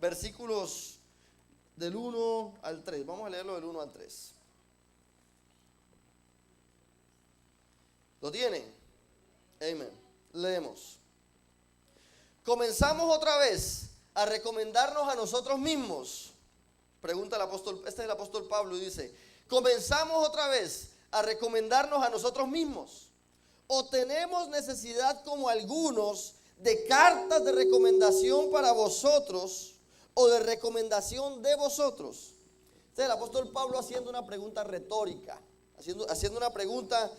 versículos del 1 al 3. Vamos a leerlo del 1 al 3. ¿Lo tienen? Amén. Leemos. ¿Comenzamos otra vez a recomendarnos a nosotros mismos? Pregunta el apóstol, este es el apóstol Pablo y dice, ¿comenzamos otra vez a recomendarnos a nosotros mismos? ¿O tenemos necesidad como algunos de cartas de recomendación para vosotros o de recomendación de vosotros? Este es el apóstol Pablo haciendo una pregunta retórica, haciendo una pregunta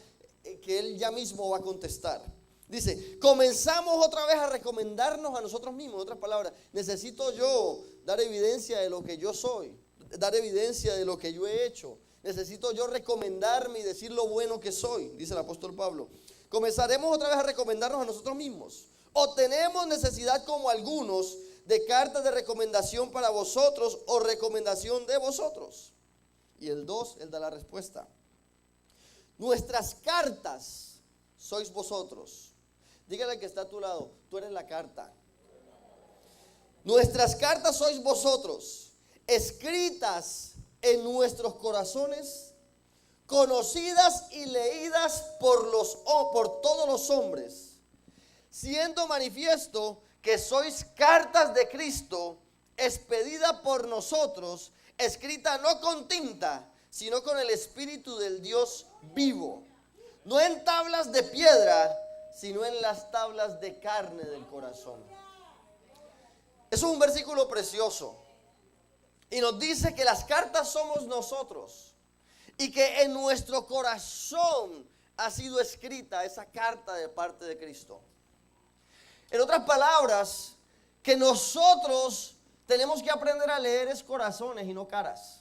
que él ya mismo va a contestar. Dice, comenzamos otra vez a recomendarnos a nosotros mismos. En otras palabras, necesito yo dar evidencia de lo que yo soy, dar evidencia de lo que yo he hecho. Necesito yo recomendarme y decir lo bueno que soy, dice el apóstol Pablo. Comenzaremos otra vez a recomendarnos a nosotros mismos. ¿O tenemos necesidad como algunos de cartas de recomendación para vosotros o recomendación de vosotros? Y el 2, él da la respuesta. Nuestras cartas sois vosotros. Dígale al que está a tu lado, tú eres la carta. Nuestras cartas sois vosotros, escritas en nuestros corazones, conocidas y leídas por todos los hombres, siendo manifiesto que sois cartas de Cristo, expedida por nosotros, escrita no con tinta, sino con el Espíritu del Dios vivo, no en tablas de piedra, sino en las tablas de carne del corazón. Eso es un versículo precioso. Y nos dice que las cartas somos nosotros. Y que en nuestro corazón ha sido escrita esa carta de parte de Cristo. En otras palabras, que nosotros tenemos que aprender a leer es corazones y no caras.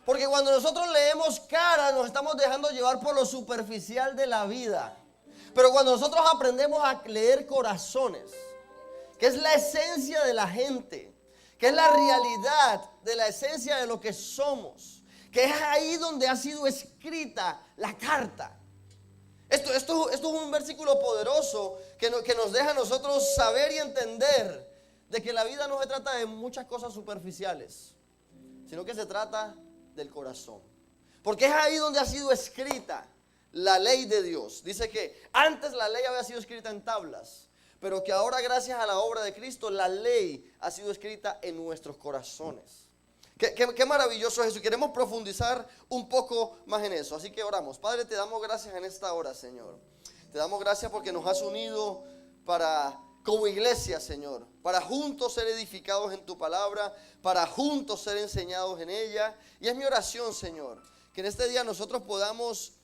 Porque cuando nosotros leemos caras nos estamos dejando llevar por lo superficial de la vida. Pero cuando nosotros aprendemos a leer corazones, que es la esencia de la gente, que es la realidad de la esencia de lo que somos, que es ahí donde ha sido escrita la carta. Esto es un versículo poderoso que nos deja a nosotros saber y entender de que la vida no se trata de muchas cosas superficiales, sino que se trata del corazón. Porque es ahí donde ha sido escrita la ley de Dios. Dice que antes la ley había sido escrita en tablas, pero que ahora gracias a la obra de Cristo la ley ha sido escrita en nuestros corazones. Qué maravilloso es eso. Y queremos profundizar un poco más en eso. Así que oramos. Padre, te damos gracias en esta hora, Señor. Te damos gracias porque nos has unido como iglesia, Señor, para juntos ser edificados en tu palabra, para juntos ser enseñados en ella. Y es mi oración, Señor, que en este día nosotros podamos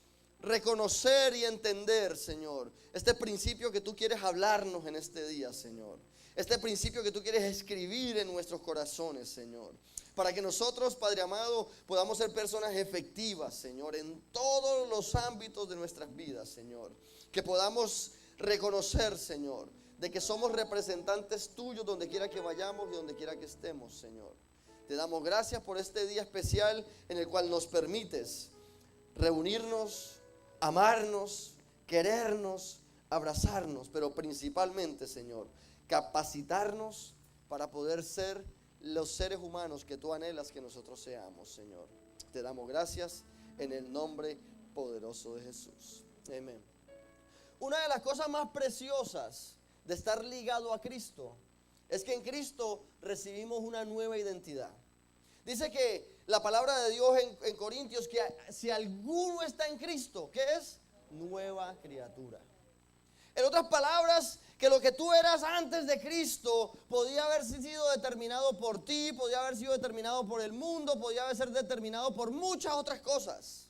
reconocer y entender, Señor, este principio que tú quieres hablarnos en este día, Señor. Este principio que tú quieres escribir en nuestros corazones, Señor. Para que nosotros, Padre amado, podamos ser personas efectivas, Señor, en todos los ámbitos de nuestras vidas, Señor. Que podamos reconocer, Señor, de que somos representantes tuyos donde quiera que vayamos y donde quiera que estemos, Señor. Te damos gracias por este día especial en el cual nos permites reunirnos, amarnos, querernos, abrazarnos, pero principalmente, Señor, capacitarnos para poder ser los seres humanos que tú anhelas que nosotros seamos, Señor. Te damos gracias en el nombre poderoso de Jesús. Amén. Una de las cosas más preciosas de estar ligado a Cristo es que en Cristo recibimos una nueva identidad. Dice que la palabra de Dios en Corintios que si alguno está en Cristo, ¿qué es? Nueva criatura. En otras palabras, que lo que tú eras antes de Cristo podía haber sido determinado por ti, podía haber sido determinado por el mundo, podía haber sido determinado por muchas otras cosas.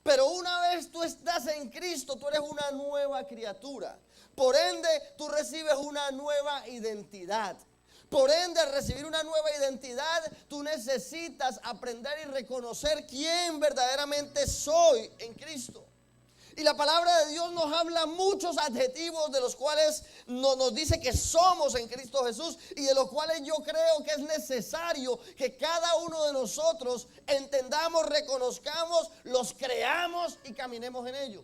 Pero una vez tú estás en Cristo, tú eres una nueva criatura. Por ende, tú recibes una nueva identidad. Por ende, al recibir una nueva identidad, tú necesitas aprender y reconocer quién verdaderamente soy en Cristo. Y la palabra de Dios nos habla muchos adjetivos de los cuales nos dice que somos en Cristo Jesús y de los cuales yo creo que es necesario que cada uno de nosotros entendamos, reconozcamos, los creamos y caminemos en ellos.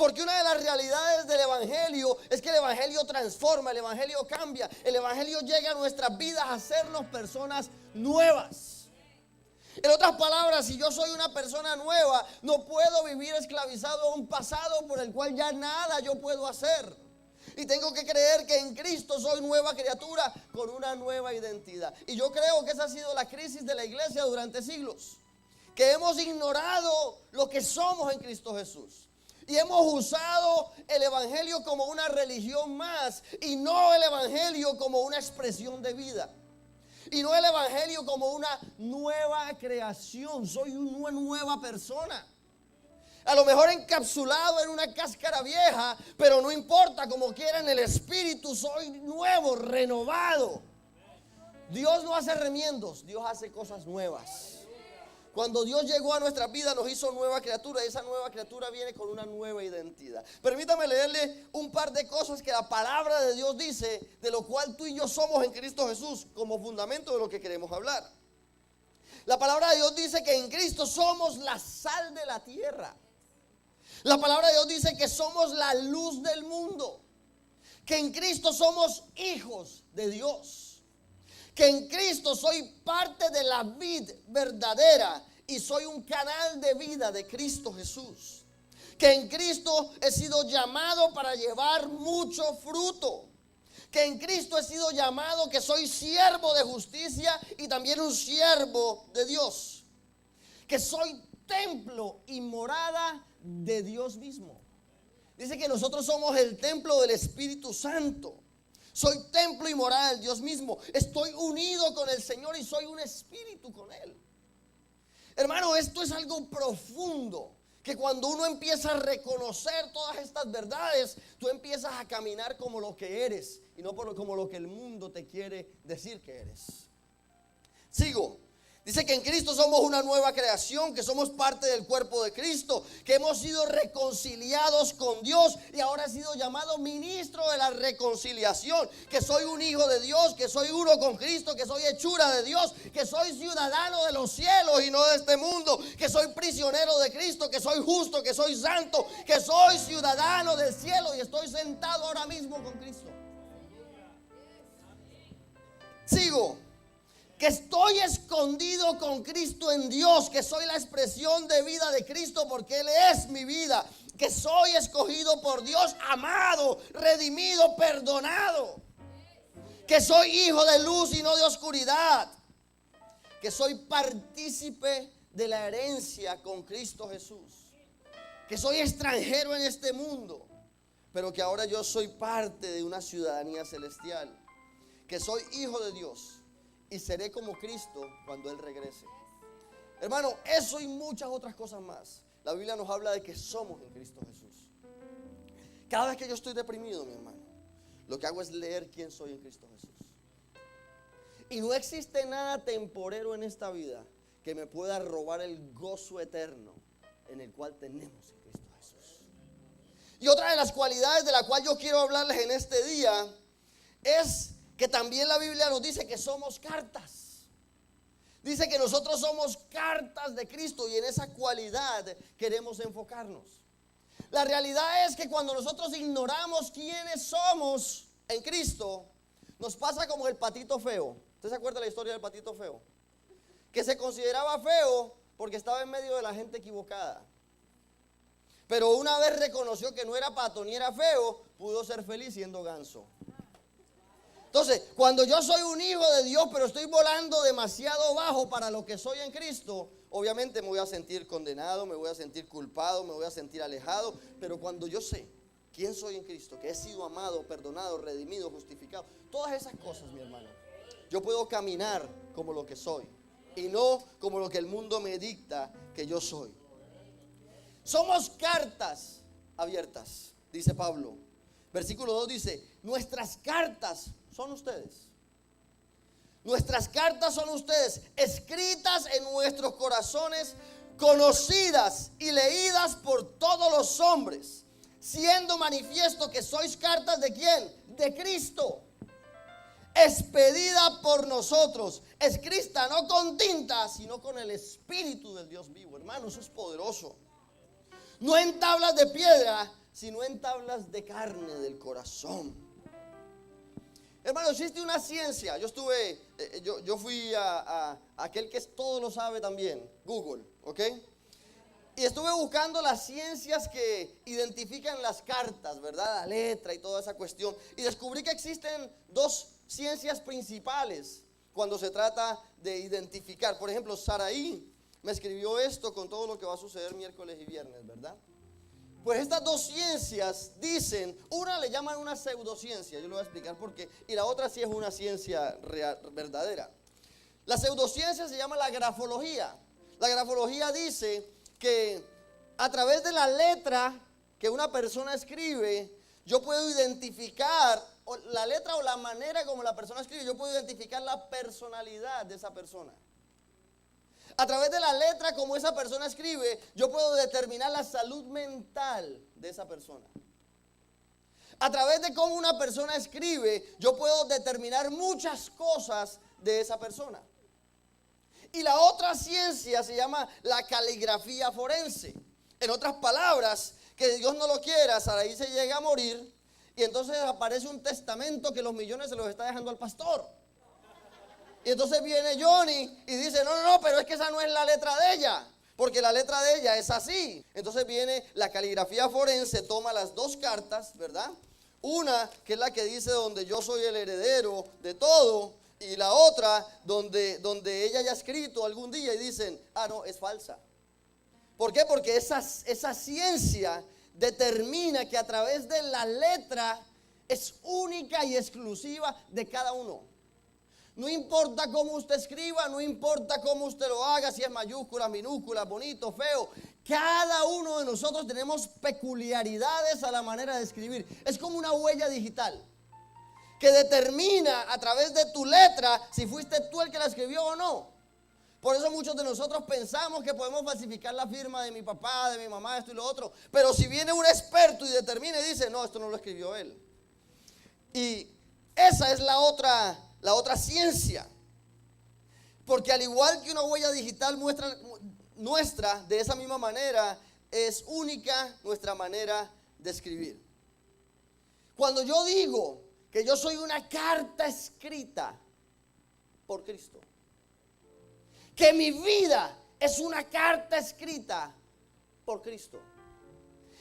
Porque una de las realidades del evangelio es que el evangelio transforma, el evangelio cambia, el evangelio llega a nuestras vidas a hacernos personas nuevas. En otras palabras, si yo soy una persona nueva, no puedo vivir esclavizado a un pasado por el cual ya nada yo puedo hacer. Y tengo que creer que en Cristo soy nueva criatura con una nueva identidad. Y yo creo que esa ha sido la crisis de la iglesia durante siglos. Que hemos ignorado lo que somos en Cristo Jesús. Y hemos usado el evangelio como una religión más y no el evangelio como una expresión de vida. Y no el evangelio como una nueva creación. Soy una nueva persona. A lo mejor encapsulado en una cáscara vieja, pero no importa, como quiera en el espíritu soy nuevo, renovado. Dios no hace remiendos, Dios hace cosas nuevas. Cuando Dios llegó a nuestra vida nos hizo nueva criatura y esa nueva criatura viene con una nueva identidad. Permítame leerle un par de cosas que la palabra de Dios dice, de lo cual tú y yo somos en Cristo Jesús, como fundamento de lo que queremos hablar. La palabra de Dios dice que en Cristo somos la sal de la tierra. La palabra de Dios dice que somos la luz del mundo. Que en Cristo somos hijos de Dios. Que en Cristo soy parte de la vid verdadera y soy un canal de vida de Cristo Jesús. Que en Cristo he sido llamado para llevar mucho fruto. Que en Cristo he sido llamado que soy siervo de justicia y también un siervo de Dios. Que soy templo y morada de Dios mismo. Dice que nosotros somos el templo del Espíritu Santo. Soy templo y morada del Dios mismo. Estoy unido con el Señor y soy un espíritu con Él. Hermano, esto es algo profundo. Que cuando uno empieza a reconocer todas estas verdades, tú empiezas a caminar como lo que eres y no como lo que el mundo te quiere decir que eres. Sigo. Dice que en Cristo somos una nueva creación, que somos parte del cuerpo de Cristo, que hemos sido reconciliados con Dios y ahora he sido llamado ministro de la reconciliación, que soy un hijo de Dios, que soy uno con Cristo, que soy hechura de Dios, que soy ciudadano de los cielos y no de este mundo, que soy prisionero de Cristo, que soy justo, que soy santo, que soy ciudadano del cielo y estoy sentado ahora mismo con Cristo. Sigo. Que estoy escondido con Cristo en Dios, que soy la expresión de vida de Cristo porque Él es mi vida, que soy escogido por Dios, amado, redimido, perdonado, que soy hijo de luz y no de oscuridad, que soy partícipe de la herencia con Cristo Jesús, que soy extranjero en este mundo, pero que ahora yo soy parte de una ciudadanía celestial, que soy hijo de Dios y seré como Cristo cuando Él regrese. Hermano, eso y muchas otras cosas más. La Biblia nos habla de que somos en Cristo Jesús. Cada vez que yo estoy deprimido, mi hermano, lo que hago es leer quién soy en Cristo Jesús. Y no existe nada temporero en esta vida que me pueda robar el gozo eterno en el cual tenemos en Cristo Jesús. Y otra de las cualidades de la cual yo quiero hablarles en este día es que también la Biblia nos dice que somos cartas. Dice que nosotros somos cartas de Cristo y en esa cualidad queremos enfocarnos. La realidad es que cuando nosotros ignoramos quiénes somos en Cristo, nos pasa como el patito feo. ¿Usted se acuerda de la historia del patito feo? Que se consideraba feo porque estaba en medio de la gente equivocada. Pero una vez reconoció que no era pato ni era feo, pudo ser feliz siendo ganso. Entonces, cuando yo soy un hijo de Dios, pero estoy volando demasiado bajo para lo que soy en Cristo, obviamente me voy a sentir condenado, me voy a sentir culpado, me voy a sentir alejado. Pero cuando yo sé quién soy en Cristo, que he sido amado, perdonado, redimido, justificado, todas esas cosas, mi hermano, yo puedo caminar como lo que soy y no como lo que el mundo me dicta que yo soy. Somos cartas abiertas, dice Pablo. Versículo 2 dice, nuestras cartas son ustedes. Nuestras cartas son ustedes, escritas en nuestros corazones, conocidas y leídas por todos los hombres, siendo manifiesto que sois cartas ¿de quién? De Cristo, expedida por nosotros, escrita no con tinta, sino con el Espíritu del Dios vivo. Hermano, eso es poderoso. No en tablas de piedra, sino en tablas de carne del corazón. Hermano, existe una ciencia. Yo fui a aquel que todo lo sabe también, Google, ¿ok? Y estuve buscando las ciencias que identifican las cartas, ¿verdad? La letra y toda esa cuestión. Y descubrí que existen dos ciencias principales cuando se trata de identificar. Por ejemplo, Saraí me escribió esto con todo lo que va a suceder miércoles y viernes, ¿verdad? Pues estas dos ciencias dicen, una le llaman una pseudociencia, yo le voy a explicar por qué, y la otra sí es una ciencia real, verdadera. La pseudociencia se llama la grafología. La grafología dice que a través de la letra que una persona escribe, yo puedo identificar la letra o la manera como la persona escribe, yo puedo identificar la personalidad de esa persona. A través de la letra como esa persona escribe, yo puedo determinar la salud mental de esa persona. A través de cómo una persona escribe, yo puedo determinar muchas cosas de esa persona. Y la otra ciencia se llama la caligrafía forense. En otras palabras, que Dios no lo quiera, Saraí se llega a morir y entonces aparece un testamento que los millones se los está dejando al pastor. Y entonces viene Johnny y dice, no, pero es que esa no es la letra de ella, porque la letra de ella es así. Entonces viene la caligrafía forense, toma las dos cartas, ¿verdad? Una que es la que dice donde yo soy el heredero de todo, y la otra donde ella haya escrito algún día y dicen, no, es falsa. ¿Por qué? Porque esa ciencia determina que a través de la letra es única y exclusiva de cada uno. No importa cómo usted escriba, no importa cómo usted lo haga, si es mayúscula, minúscula, bonito, feo. Cada uno de nosotros tenemos peculiaridades a la manera de escribir. Es como una huella digital que determina a través de tu letra si fuiste tú el que la escribió o no. Por eso muchos de nosotros pensamos que podemos falsificar la firma de mi papá, de mi mamá, esto y lo otro. Pero si viene un experto y determina y dice, no, esto no lo escribió él. Y esa es la otra ciencia. Porque al igual que una huella digital nuestra, de esa misma manera, es única nuestra manera de escribir. Cuando yo digo que yo soy una carta escrita por Cristo, que mi vida es una carta escrita por Cristo,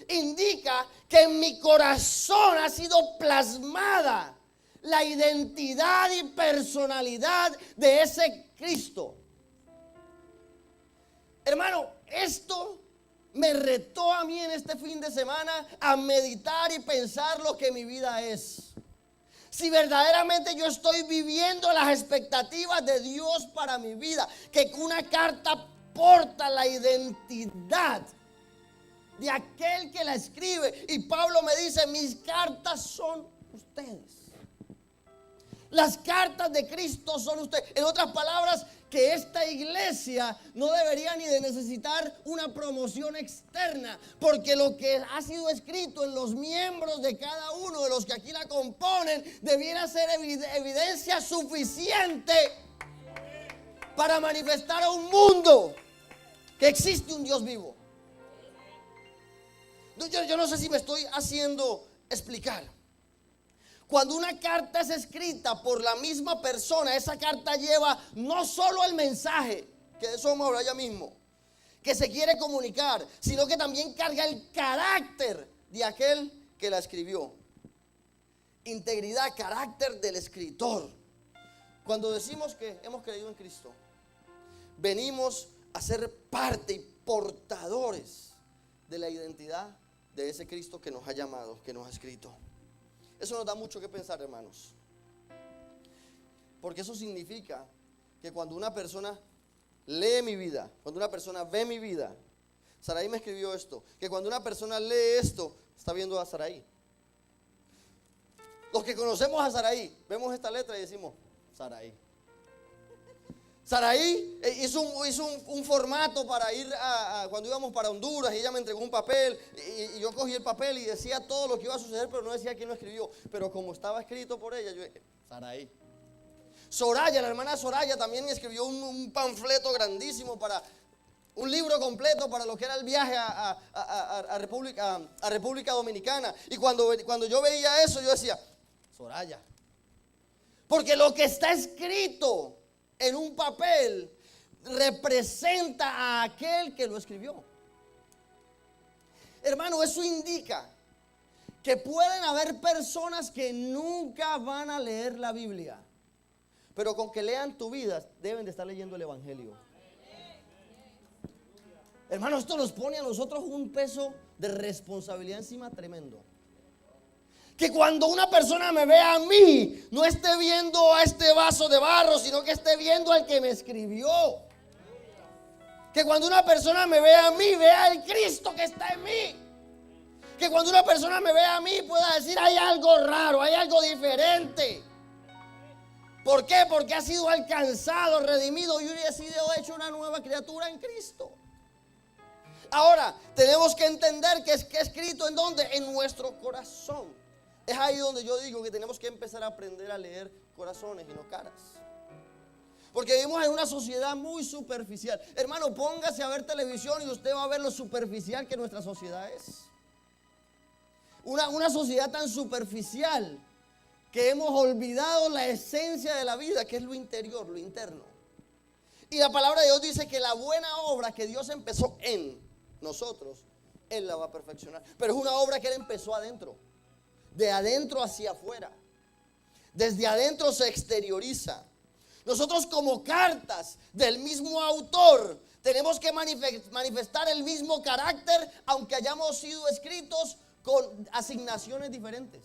indica que en mi corazón ha sido plasmada la identidad y personalidad de ese Cristo. Hermano, esto me retó a mí en este fin de semana a meditar y pensar lo que mi vida es. Si verdaderamente yo estoy viviendo las expectativas de Dios para mi vida, que una carta porta la identidad de aquel que la escribe. Y Pablo me dice, mis cartas son ustedes. Las cartas de Cristo son ustedes. En otras palabras, que esta iglesia no debería ni de necesitar una promoción externa, porque lo que ha sido escrito en los miembros de cada uno de los que aquí la componen debiera ser evidencia suficiente para manifestar a un mundo que existe un Dios vivo. Yo no sé si me estoy haciendo explicar. Cuando una carta es escrita por la misma persona, esa carta lleva no solo el mensaje, que de eso vamos a hablar ya mismo, que se quiere comunicar, sino que también carga el carácter de aquel que la escribió. Integridad, carácter del escritor. Cuando decimos que hemos creído en Cristo, venimos a ser parte y portadores de la identidad de ese Cristo que nos ha llamado, que nos ha escrito. Eso nos da mucho que pensar, hermanos, porque eso significa que cuando una persona lee mi vida, cuando una persona ve mi vida, Saraí me escribió esto, que cuando una persona lee esto, está viendo a Saraí. Los que conocemos a Saraí, vemos esta letra y decimos, Saraí. Saraí hizo un formato para ir cuando íbamos para Honduras, y ella me entregó un papel y yo cogí el papel y decía todo lo que iba a suceder, pero no decía quién lo escribió. Pero como estaba escrito por ella, yo dije, Saraí. Soraya, la hermana Soraya también escribió un panfleto grandísimo para un libro completo para lo que era el viaje a República Dominicana. Y cuando yo veía eso, yo decía, Soraya, porque lo que está escrito en un papel representa a aquel que lo escribió. Hermano, eso indica que pueden haber personas que nunca van a leer la Biblia, pero con que lean tu vida deben de estar leyendo el Evangelio. Hermano, esto nos pone a nosotros un peso de responsabilidad encima tremendo. Que cuando una persona me vea a mí, no esté viendo a este vaso de barro, sino que esté viendo al que me escribió. Que cuando una persona me vea a mí, vea el Cristo que está en mí. Que cuando una persona me vea a mí, pueda decir, hay algo raro, hay algo diferente. ¿Por qué? Porque ha sido alcanzado, redimido y ha sido hecho una nueva criatura en Cristo. Ahora, tenemos que entender que es escrito en ¿dónde? En nuestro corazón. Es ahí donde yo digo que tenemos que empezar a aprender a leer corazones y no caras. Porque vivimos en una sociedad muy superficial. Hermano, póngase a ver televisión y usted va a ver lo superficial que nuestra sociedad es. Una sociedad tan superficial que hemos olvidado la esencia de la vida, que es lo interior, lo interno. Y la palabra de Dios dice que la buena obra que Dios empezó en nosotros, Él la va a perfeccionar. Pero es una obra que Él empezó adentro, de adentro hacia afuera. Desde adentro se exterioriza. Nosotros como cartas del mismo autor tenemos que manifestar el mismo carácter, aunque hayamos sido escritos con asignaciones diferentes.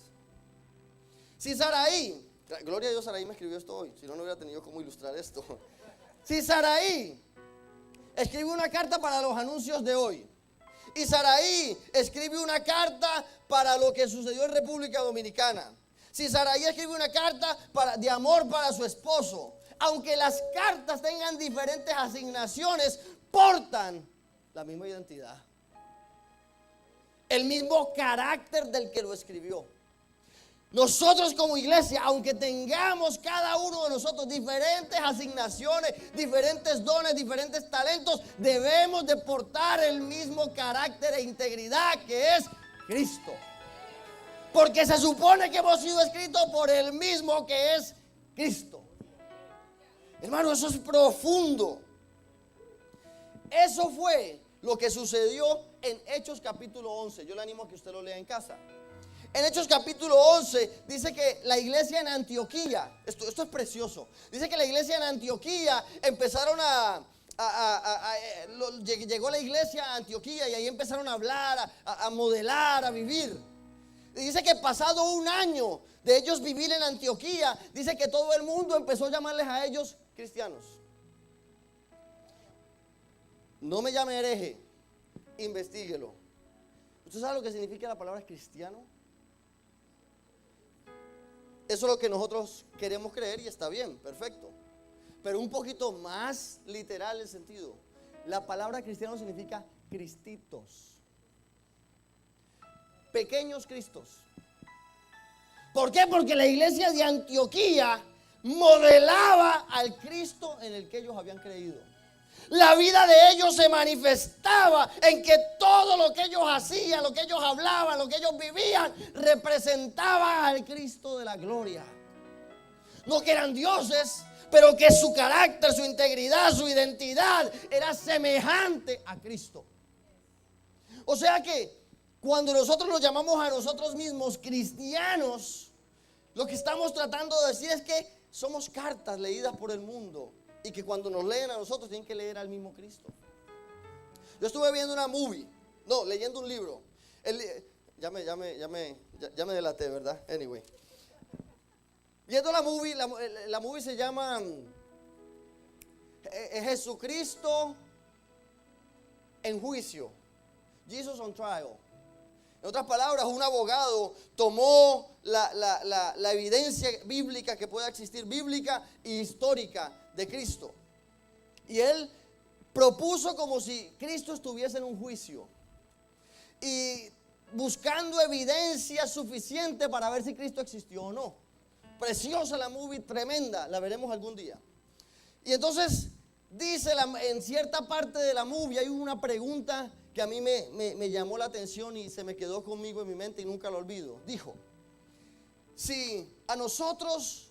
Si Saraí, gloria a Dios, Saraí me escribió esto hoy, si no, no hubiera tenido cómo ilustrar esto. Si Saraí escribe una carta para los anuncios de hoy, y Saraí escribe una carta para lo que sucedió en República Dominicana, si Saraí escribe una carta de amor para su esposo, aunque las cartas tengan diferentes asignaciones, portan la misma identidad, el mismo carácter del que lo escribió. Nosotros como iglesia, aunque tengamos cada uno de nosotros diferentes asignaciones, diferentes dones, diferentes talentos, debemos de portar el mismo carácter e integridad que es Cristo. Porque se supone que hemos sido escritos por el mismo que es Cristo. Hermano, eso es profundo. Eso fue lo que sucedió en Hechos capítulo 11. Yo le animo a que usted lo lea en casa. En Hechos capítulo 11 dice que la iglesia en Antioquía, esto es precioso, dice que la iglesia en Antioquía empezaron llegó la iglesia a Antioquía y ahí empezaron a hablar, a modelar, a vivir. Y dice que pasado un año de ellos vivir en Antioquía, dice que todo el mundo empezó a llamarles a ellos cristianos. No me llame hereje, investíguelo. ¿Usted sabe lo que significa la palabra cristiano? Eso es lo que nosotros queremos creer y está bien, perfecto. Pero un poquito más literal el sentido. La palabra cristiano significa cristitos. Pequeños cristos. ¿Por qué? Porque la iglesia de Antioquía modelaba al Cristo en el que ellos habían creído. La vida de ellos se manifestaba en que todo lo que ellos hacían, lo que ellos hablaban, lo que ellos vivían, representaba al Cristo de la gloria. No que eran dioses, pero que su carácter, su integridad, su identidad era semejante a Cristo. O sea que cuando nosotros nos llamamos a nosotros mismos cristianos, lo que estamos tratando de decir es que somos cartas leídas por el mundo. Y que cuando nos leen a nosotros tienen que leer al mismo Cristo. Yo estuve viendo leyendo un libro. Ya me delaté, ¿verdad? Anyway. Viendo la movie se llama Jesucristo en juicio. Jesus on trial. En otras palabras, un abogado tomó la evidencia bíblica que pueda existir, bíblica e histórica, de Cristo. Y él propuso como si Cristo estuviese en un juicio y buscando evidencia suficiente para ver si Cristo existió o no. Preciosa la movie, tremenda, la veremos algún día. Y entonces dice en cierta parte de la movie hay una pregunta que a mí me llamó la atención y se me quedó conmigo en mi mente y nunca lo olvido. Dijo, si a nosotros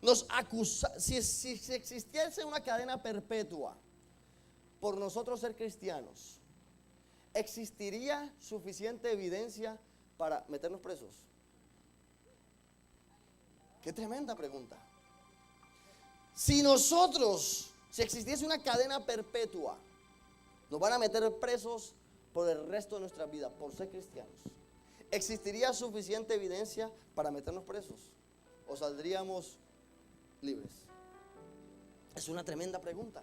nos acusa, si existiese una cadena perpetua por nosotros ser cristianos, ¿existiría suficiente evidencia para meternos presos? Qué tremenda pregunta. Si existiese una cadena perpetua, nos van a meter presos por el resto de nuestra vida, por ser cristianos, ¿existiría suficiente evidencia para meternos presos? ¿O saldríamos libres? Es una tremenda pregunta.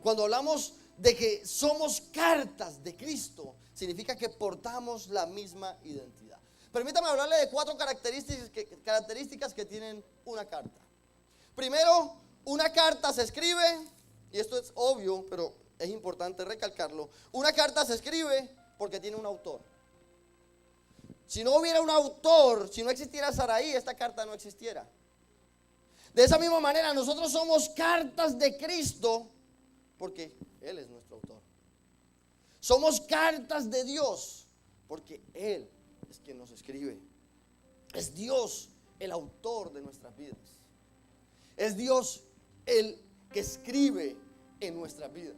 Cuando hablamos de que somos cartas de Cristo, significa que portamos la misma identidad. Permítame hablarle de 4 características que tienen una carta. Primero, una carta se escribe, y esto es obvio, pero es importante recalcarlo. Una carta se escribe porque tiene un autor. Si no hubiera un autor, si no existiera Saraí, esta carta no existiera. De esa misma manera, nosotros somos cartas de Cristo porque Él es nuestro autor. Somos cartas de Dios porque Él es quien nos escribe. Es Dios el autor de nuestras vidas. Es Dios el que escribe en nuestras vidas.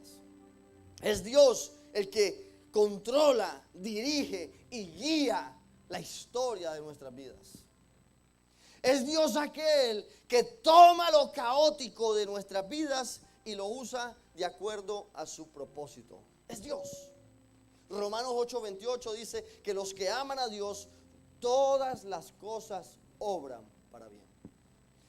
Es Dios el que controla, dirige y guía la historia de nuestras vidas. Es Dios aquel que toma lo caótico de nuestras vidas y lo usa de acuerdo a su propósito. Es Dios. Romanos 8:28 dice que los que aman a Dios, todas las cosas obran para bien.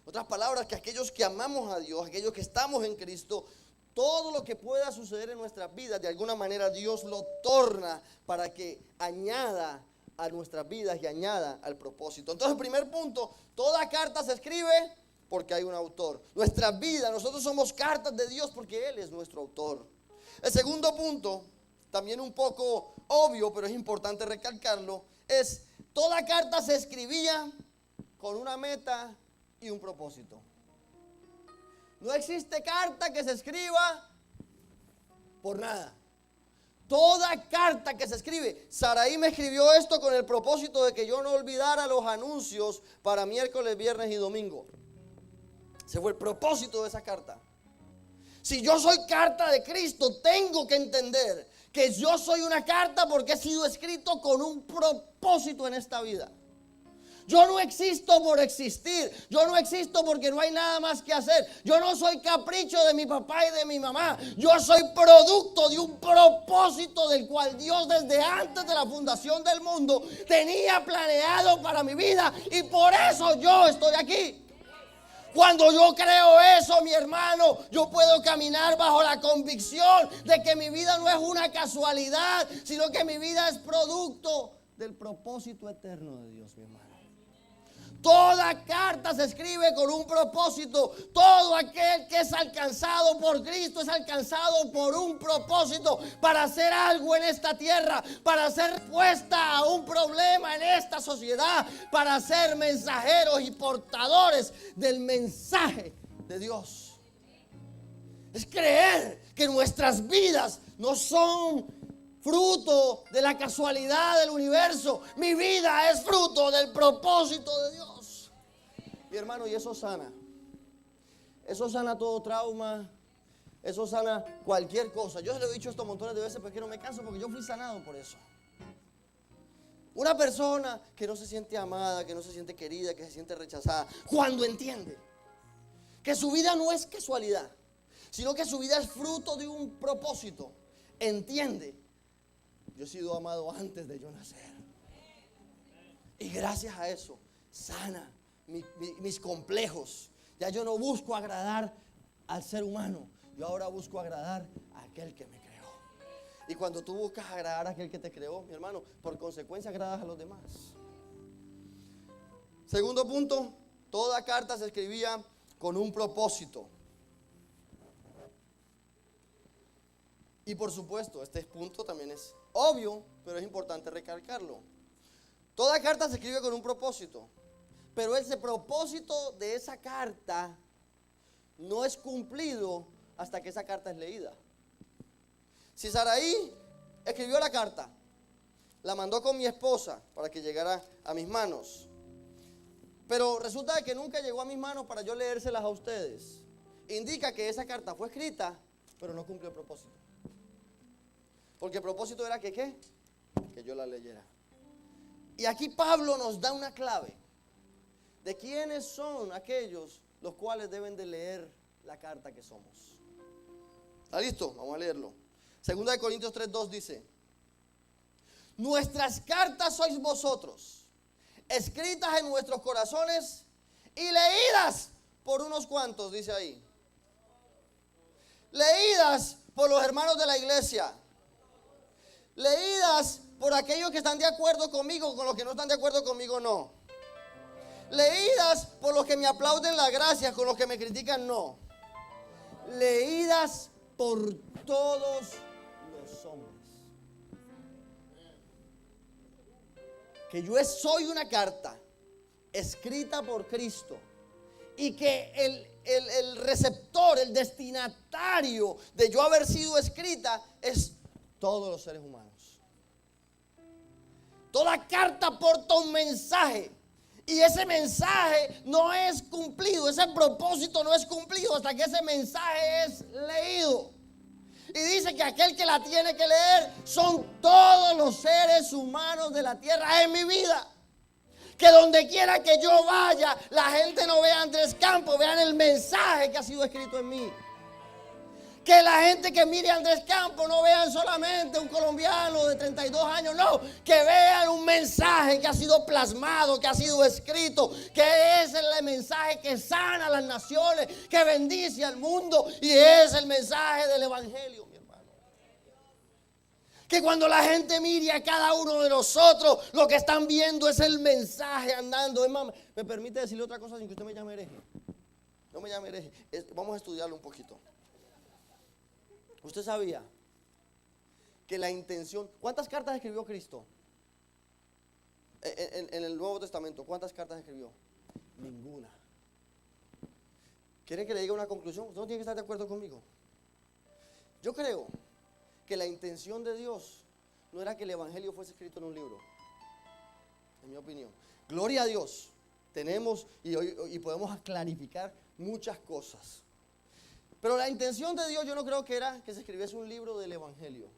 Otras palabras, que aquellos que amamos a Dios, aquellos que estamos en Cristo, todo lo que pueda suceder en nuestras vidas, de alguna manera Dios lo torna para que añada a nuestras vidas y añada al propósito. Entonces, el primer punto, toda carta se escribe porque hay un autor. Nuestra vida, nosotros somos cartas de Dios porque Él es nuestro autor. El segundo punto, también un poco obvio, pero es importante recalcarlo, es toda carta se escribía con una meta y un propósito. No existe carta que se escriba por nada. Toda carta que se escribe, Saraí me escribió esto con el propósito de que yo no olvidara los anuncios para miércoles, viernes y domingo. Ese fue el propósito de esa carta. Si yo soy carta de Cristo, tengo que entender que yo soy una carta porque he sido escrito con un propósito en esta vida. Yo no existo por existir. Yo no existo porque no hay nada más que hacer. Yo no soy capricho de mi papá y de mi mamá. Yo soy producto de un propósito del cual Dios desde antes de la fundación del mundo tenía planeado para mi vida. Y por eso yo estoy aquí. Cuando yo creo eso, mi hermano, yo puedo caminar bajo la convicción de que mi vida no es una casualidad, sino que mi vida es producto del propósito eterno de Dios, mi hermano. Toda carta se escribe con un propósito. Todo aquel que es alcanzado por Cristo es alcanzado por un propósito, para hacer algo en esta tierra, para hacer respuesta a un problema en esta sociedad, para ser mensajeros y portadores del mensaje de Dios. Es creer que nuestras vidas no son fruto de la casualidad del universo. Mi vida es fruto del propósito de Dios. Mi hermano, y eso sana. Eso sana todo trauma. Eso sana cualquier cosa. Yo se lo he dicho esto montones de veces, pero que no me canso porque yo fui sanado por eso. Una persona que no se siente amada, que no se siente querida, que se siente rechazada, cuando entiende que su vida no es casualidad, sino que su vida es fruto de un propósito, entiende: yo he sido amado antes de yo nacer. Y gracias a eso sana mis complejos. Ya yo no busco agradar al ser humano, yo ahora busco agradar a aquel que me creó. Y cuando tú buscas agradar a aquel que te creó, mi hermano, por consecuencia agradas a los demás. Segundo punto, toda carta se escribía con un propósito. Y por supuesto, este punto también es obvio, pero es importante recalcarlo. Toda carta se escribe con un propósito, pero ese propósito de esa carta no es cumplido hasta que esa carta es leída. Si Saraí escribió la carta, la mandó con mi esposa para que llegara a mis manos, pero resulta de que nunca llegó a mis manos para yo leérselas a ustedes, indica que esa carta fue escrita, pero no cumplió el propósito. Porque el propósito era que ¿qué? Que yo la leyera. Y aquí Pablo nos da una clave de quiénes son aquellos los cuales deben de leer la carta que somos. ¿Está listo? Vamos a leerlo. Segunda de Corintios 3:2 dice: nuestras cartas sois vosotros, escritas en nuestros corazones y leídas por unos cuantos, dice ahí. Leídas por los hermanos de la iglesia. Leídas por aquellos que están de acuerdo conmigo, con los que no están de acuerdo conmigo no. Leídas por los que me aplauden las gracias, con los que me critican no. Leídas por todos los hombres. Que yo soy una carta escrita por Cristo y que el receptor, el destinatario de yo haber sido escrita es todos los seres humanos. Toda carta porta un mensaje y ese mensaje no es cumplido, ese propósito no es cumplido hasta que ese mensaje es leído. Y dice que aquel que la tiene que leer son todos los seres humanos de la tierra en mi vida. Que donde quiera que yo vaya, la gente no vea a Andrés Campos, vean el mensaje que ha sido escrito en mí. Que la gente que mire a Andrés Campos no vean solamente un colombiano de 32 años, no, que vean un mensaje que ha sido plasmado, que ha sido escrito, que es el mensaje que sana a las naciones, que bendice al mundo y es el mensaje del evangelio, mi hermano. Que cuando la gente mire a cada uno de nosotros, lo que están viendo es el mensaje andando. ¿Me permite decirle otra cosa sin que usted me llame hereje? No me llame hereje, vamos a estudiarlo un poquito. ¿Usted sabía que la intención... ¿Cuántas cartas escribió Cristo? En el Nuevo Testamento, ¿cuántas cartas escribió? Ninguna. ¿Quiere que le diga una conclusión? Usted no tiene que estar de acuerdo conmigo. Yo creo que la intención de Dios no era que el evangelio fuese escrito en un libro. En mi opinión. Gloria a Dios. Tenemos y podemos clarificar muchas cosas. Pero la intención de Dios yo no creo que era que se escribiese un libro del evangelio.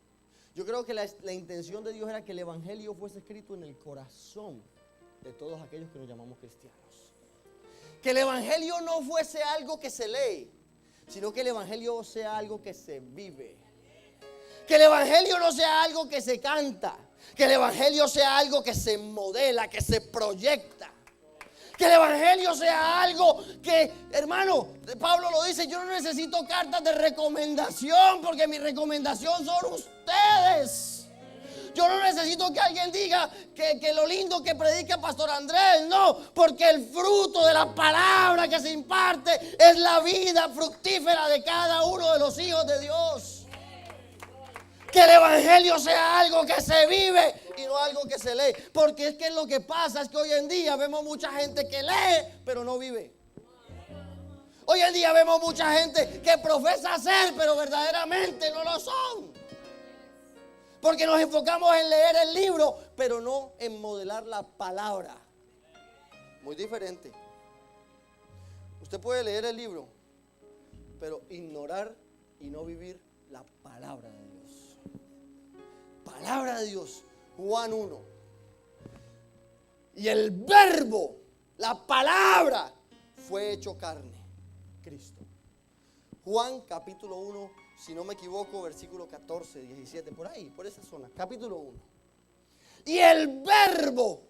Yo creo que la intención de Dios era que el evangelio fuese escrito en el corazón de todos aquellos que nos llamamos cristianos. Que el evangelio no fuese algo que se lee, sino que el evangelio sea algo que se vive. Que el evangelio no sea algo que se canta, que el evangelio sea algo que se modela, que se proyecta. Que el evangelio sea algo que, hermano, Pablo lo dice, yo no necesito cartas de recomendación porque mi recomendación son ustedes. Yo no necesito que alguien diga que lo lindo que predica Pastor Andrés, no, porque el fruto de la palabra que se imparte es la vida fructífera de cada uno de los hijos de Dios. Que el evangelio sea algo que se vive y no algo que se lee. Porque es que lo que pasa es que hoy en día vemos mucha gente que lee pero no vive. Hoy en día vemos mucha gente que profesa ser pero verdaderamente no lo son. Porque nos enfocamos en leer el libro pero no en modelar la palabra. Muy diferente. Usted puede leer el libro pero ignorar y no vivir la palabra de Dios. Palabra de Dios, Juan 1. Y el verbo, la palabra, fue hecho carne, Cristo. Juan capítulo 1, si no me equivoco, versículo 14, 17, por ahí, por esa zona, capítulo 1. Y el verbo,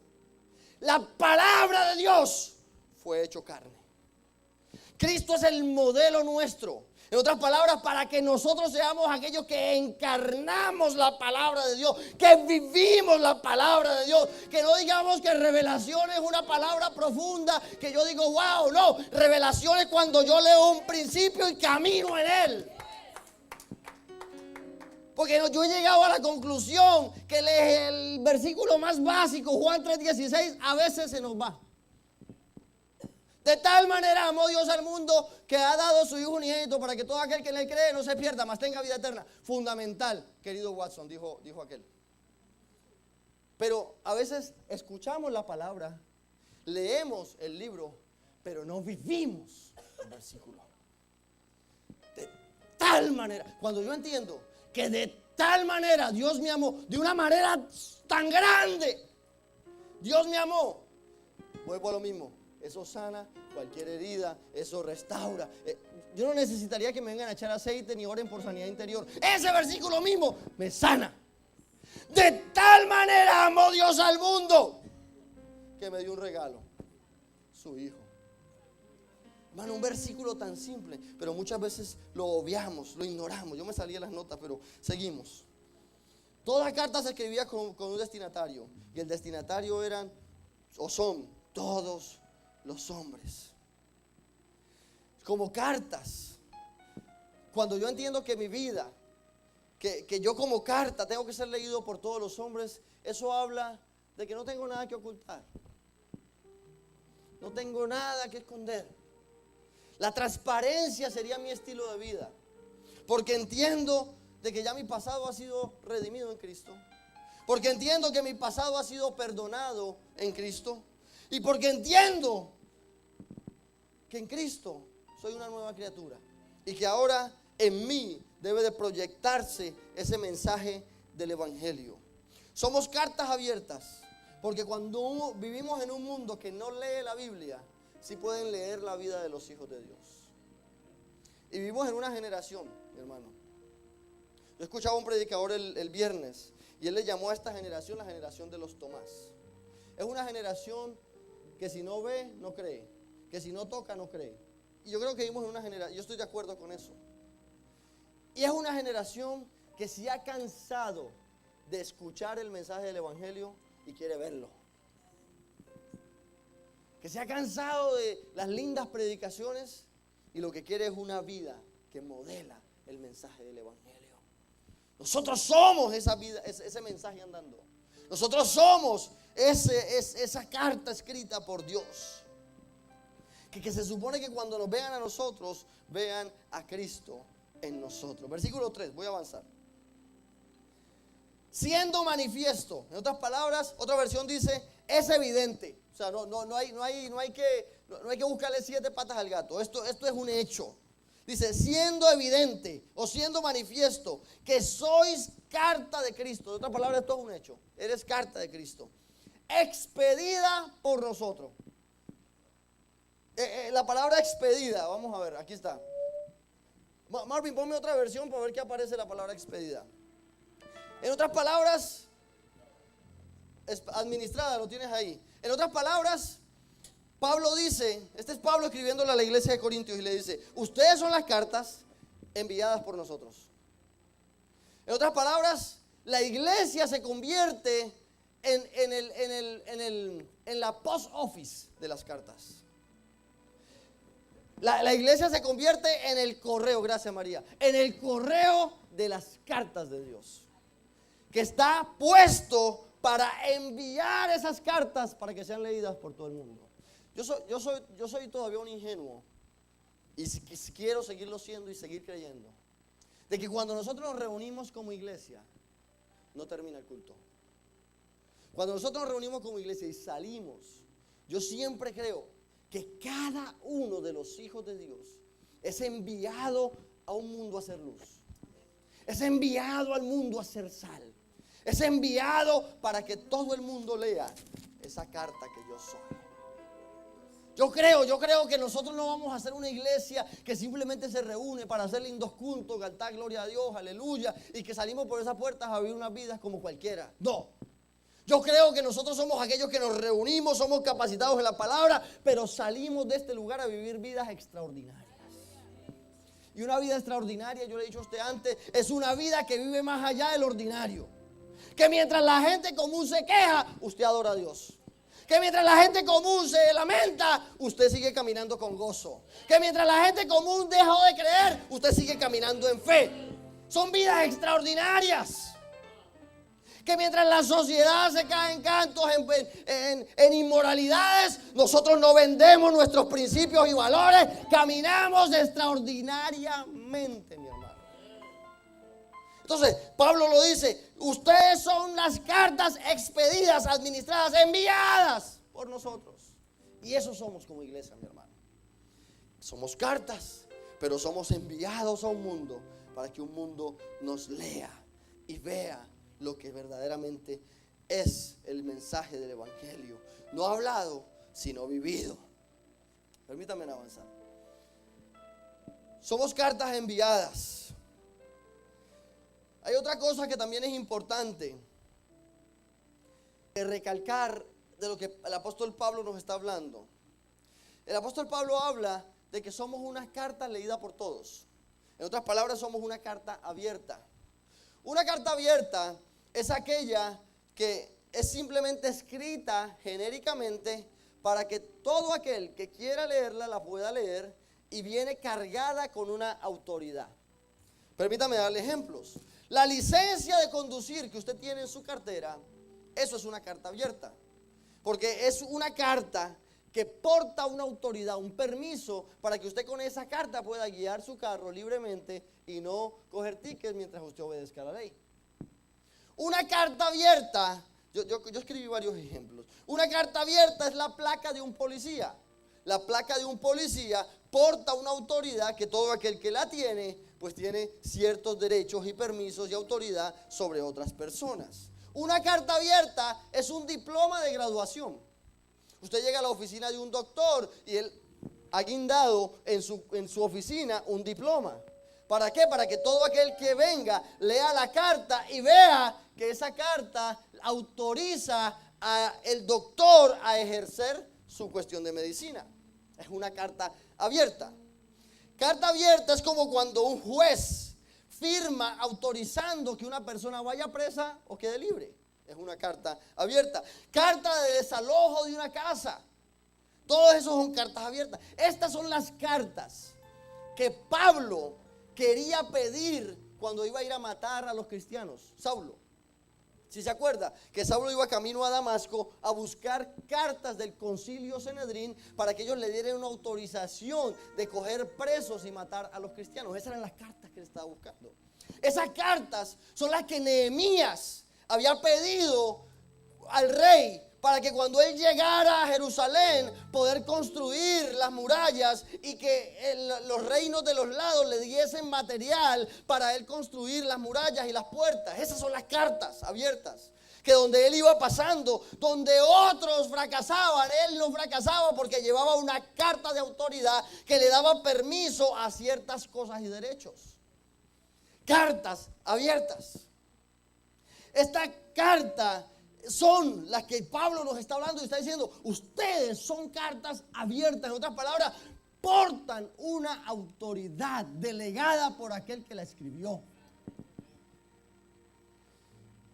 la palabra de Dios, fue hecho carne. Cristo es el modelo nuestro. En otras palabras, para que nosotros seamos aquellos que encarnamos la palabra de Dios, que vivimos la palabra de Dios, que no digamos que revelación es una palabra profunda, que yo digo, wow, no, revelación es cuando yo leo un principio y camino en él. Porque yo he llegado a la conclusión que el versículo más básico, Juan 3:16, a veces se nos va. De tal manera amó Dios al mundo que ha dado a su Hijo unigénito para que todo aquel que en él cree no se pierda, mas tenga vida eterna. Fundamental, querido Watson, dijo aquel. Pero a veces escuchamos la palabra, leemos el libro, pero no vivimos el versículo. De tal manera, cuando yo entiendo que de tal manera Dios me amó, de una manera tan grande, Dios me amó, vuelvo a lo mismo. Eso sana cualquier herida, eso restaura. Yo no necesitaría que me vengan a echar aceite ni oren por sanidad interior. Ese versículo mismo me sana. De tal manera amó Dios al mundo que me dio un regalo, su Hijo. Hermano, un versículo tan simple, pero muchas veces lo obviamos, lo ignoramos. Yo me salí de las notas, pero seguimos. Toda carta se escribía con un destinatario, y el destinatario eran o son todos los hombres. Como cartas. Cuando yo entiendo que mi vida, que yo como carta tengo que ser leído por todos los hombres, eso habla de que no tengo nada que ocultar. No tengo nada que esconder. La transparencia sería mi estilo de vida, porque entiendo de que ya mi pasado ha sido redimido en Cristo, porque entiendo que mi pasado ha sido perdonado en Cristo, y porque entiendo que en Cristo soy una nueva criatura y que ahora en mí debe de proyectarse ese mensaje del Evangelio. Somos cartas abiertas, porque cuando vivimos en un mundo que no lee la Biblia, sí pueden leer la vida de los hijos de Dios. Y vivimos en una generación, mi hermano. Yo escuchaba a un predicador el viernes, y él le llamó a esta generación la generación de los Tomás. Es una generación que si no ve, no cree, que si no toca, no cree. Y yo creo que vivimos en una generación, yo estoy de acuerdo con eso. Y es una generación que se ha cansado de escuchar el mensaje del Evangelio y quiere verlo. Que se ha cansado de las lindas predicaciones y lo que quiere es una vida que modela el mensaje del Evangelio. Nosotros somos esa vida, ese mensaje andando. Nosotros somos esa carta escrita por Dios. Que se supone que cuando nos vean a nosotros, vean a Cristo en nosotros. Versículo 3, voy a avanzar. Siendo manifiesto, en otras palabras, otra versión dice, es evidente. O sea, no hay que buscarle 7 patas al gato. Esto es un hecho. Dice, siendo evidente o siendo manifiesto que sois carta de Cristo. En otras palabras, esto es un hecho. Eres carta de Cristo, expedida por nosotros. La palabra expedida, vamos a ver, aquí está. Marvin, ponme otra versión para ver qué aparece la palabra expedida. En otras palabras, administrada, lo tienes ahí. En otras palabras, Pablo dice, este es Pablo escribiéndole a la iglesia de Corintios y le dice, ustedes son las cartas enviadas por nosotros. En otras palabras, la iglesia se convierte en la post office de las cartas. La iglesia se convierte en el correo, gracias María, en el correo de las cartas de Dios, que está puesto para enviar esas cartas para que sean leídas por todo el mundo. Yo soy todavía un ingenuo y quiero seguirlo siendo y seguir creyendo de que cuando nosotros nos reunimos como iglesia no termina el culto. Cuando nosotros nos reunimos como iglesia y salimos, yo siempre creo que cada uno de los hijos de Dios es enviado a un mundo a hacer luz, es enviado al mundo a hacer sal, es enviado para que todo el mundo lea esa carta que yo soy. Yo creo que nosotros no vamos a hacer una iglesia que simplemente se reúne para hacer lindos cultos, cantar gloria a Dios, aleluya, y que salimos por esas puertas a vivir unas vidas como cualquiera. No. Yo creo que nosotros somos aquellos que nos reunimos, somos capacitados en la palabra, pero salimos de este lugar a vivir vidas extraordinarias. Y una vida extraordinaria, yo le he dicho a usted antes, es una vida que vive más allá del ordinario. Que mientras la gente común se queja, usted adora a Dios. Que mientras la gente común se lamenta, usted sigue caminando con gozo. Que mientras la gente común dejó de creer, usted sigue caminando en fe. Son vidas extraordinarias. Que mientras la sociedad se cae en cantos, en inmoralidades, nosotros no vendemos nuestros principios y valores, caminamos extraordinariamente, mi hermano. Entonces, Pablo lo dice, ustedes son las cartas expedidas, administradas, enviadas por nosotros. Y eso somos como iglesia, mi hermano. Somos cartas, pero somos enviados a un mundo para que un mundo nos lea y vea lo que verdaderamente es el mensaje del evangelio. No hablado, sino vivido. Permítanme avanzar. Somos cartas enviadas. Hay otra cosa que también es importante recalcar de lo que el apóstol Pablo nos está hablando. El apóstol Pablo habla de que somos una carta leída por todos. En otras palabras, somos una carta abierta. Una carta abierta es aquella que es simplemente escrita genéricamente para que todo aquel que quiera leerla la pueda leer y viene cargada con una autoridad. Permítame darle ejemplos. La licencia de conducir que usted tiene en su cartera, eso es una carta abierta. Porque es una carta que porta una autoridad, un permiso para que usted con esa carta pueda guiar su carro libremente y no coger tickets mientras usted obedezca la ley. Una carta abierta, yo escribí varios ejemplos. Una carta abierta es la placa de un policía. La placa de un policía porta una autoridad que todo aquel que la tiene, pues tiene ciertos derechos y permisos y autoridad sobre otras personas. Una carta abierta es un diploma de graduación. Usted llega a la oficina de un doctor y él ha guindado en su oficina un diploma. ¿Para qué? Para que todo aquel que venga lea la carta y vea que esa carta autoriza al doctor a ejercer su cuestión de medicina. Es una carta abierta. Carta abierta es como cuando un juez firma autorizando que una persona vaya presa o quede libre. Es una carta abierta. Carta de desalojo de una casa. Todos esos son cartas abiertas. Estas son las cartas que Pablo quería pedir cuando iba a ir a matar a los cristianos. Saulo. Si se acuerda que Saulo iba camino a Damasco a buscar cartas del concilio Sanedrín para que ellos le dieran una autorización de coger presos y matar a los cristianos. Esas eran las cartas que él estaba buscando. Esas cartas son las que Nehemías había pedido al rey para que cuando él llegara a Jerusalén poder construir las murallas y que los reinos de los lados le diesen material para él construir las murallas y las puertas. Esas son las cartas abiertas, que donde él iba pasando, donde otros fracasaban, él no fracasaba porque llevaba una carta de autoridad que le daba permiso a ciertas cosas y derechos. Cartas abiertas. Esta carta son las que Pablo nos está hablando y está diciendo, ustedes son cartas abiertas. En otras palabras, portan una autoridad delegada por aquel que la escribió.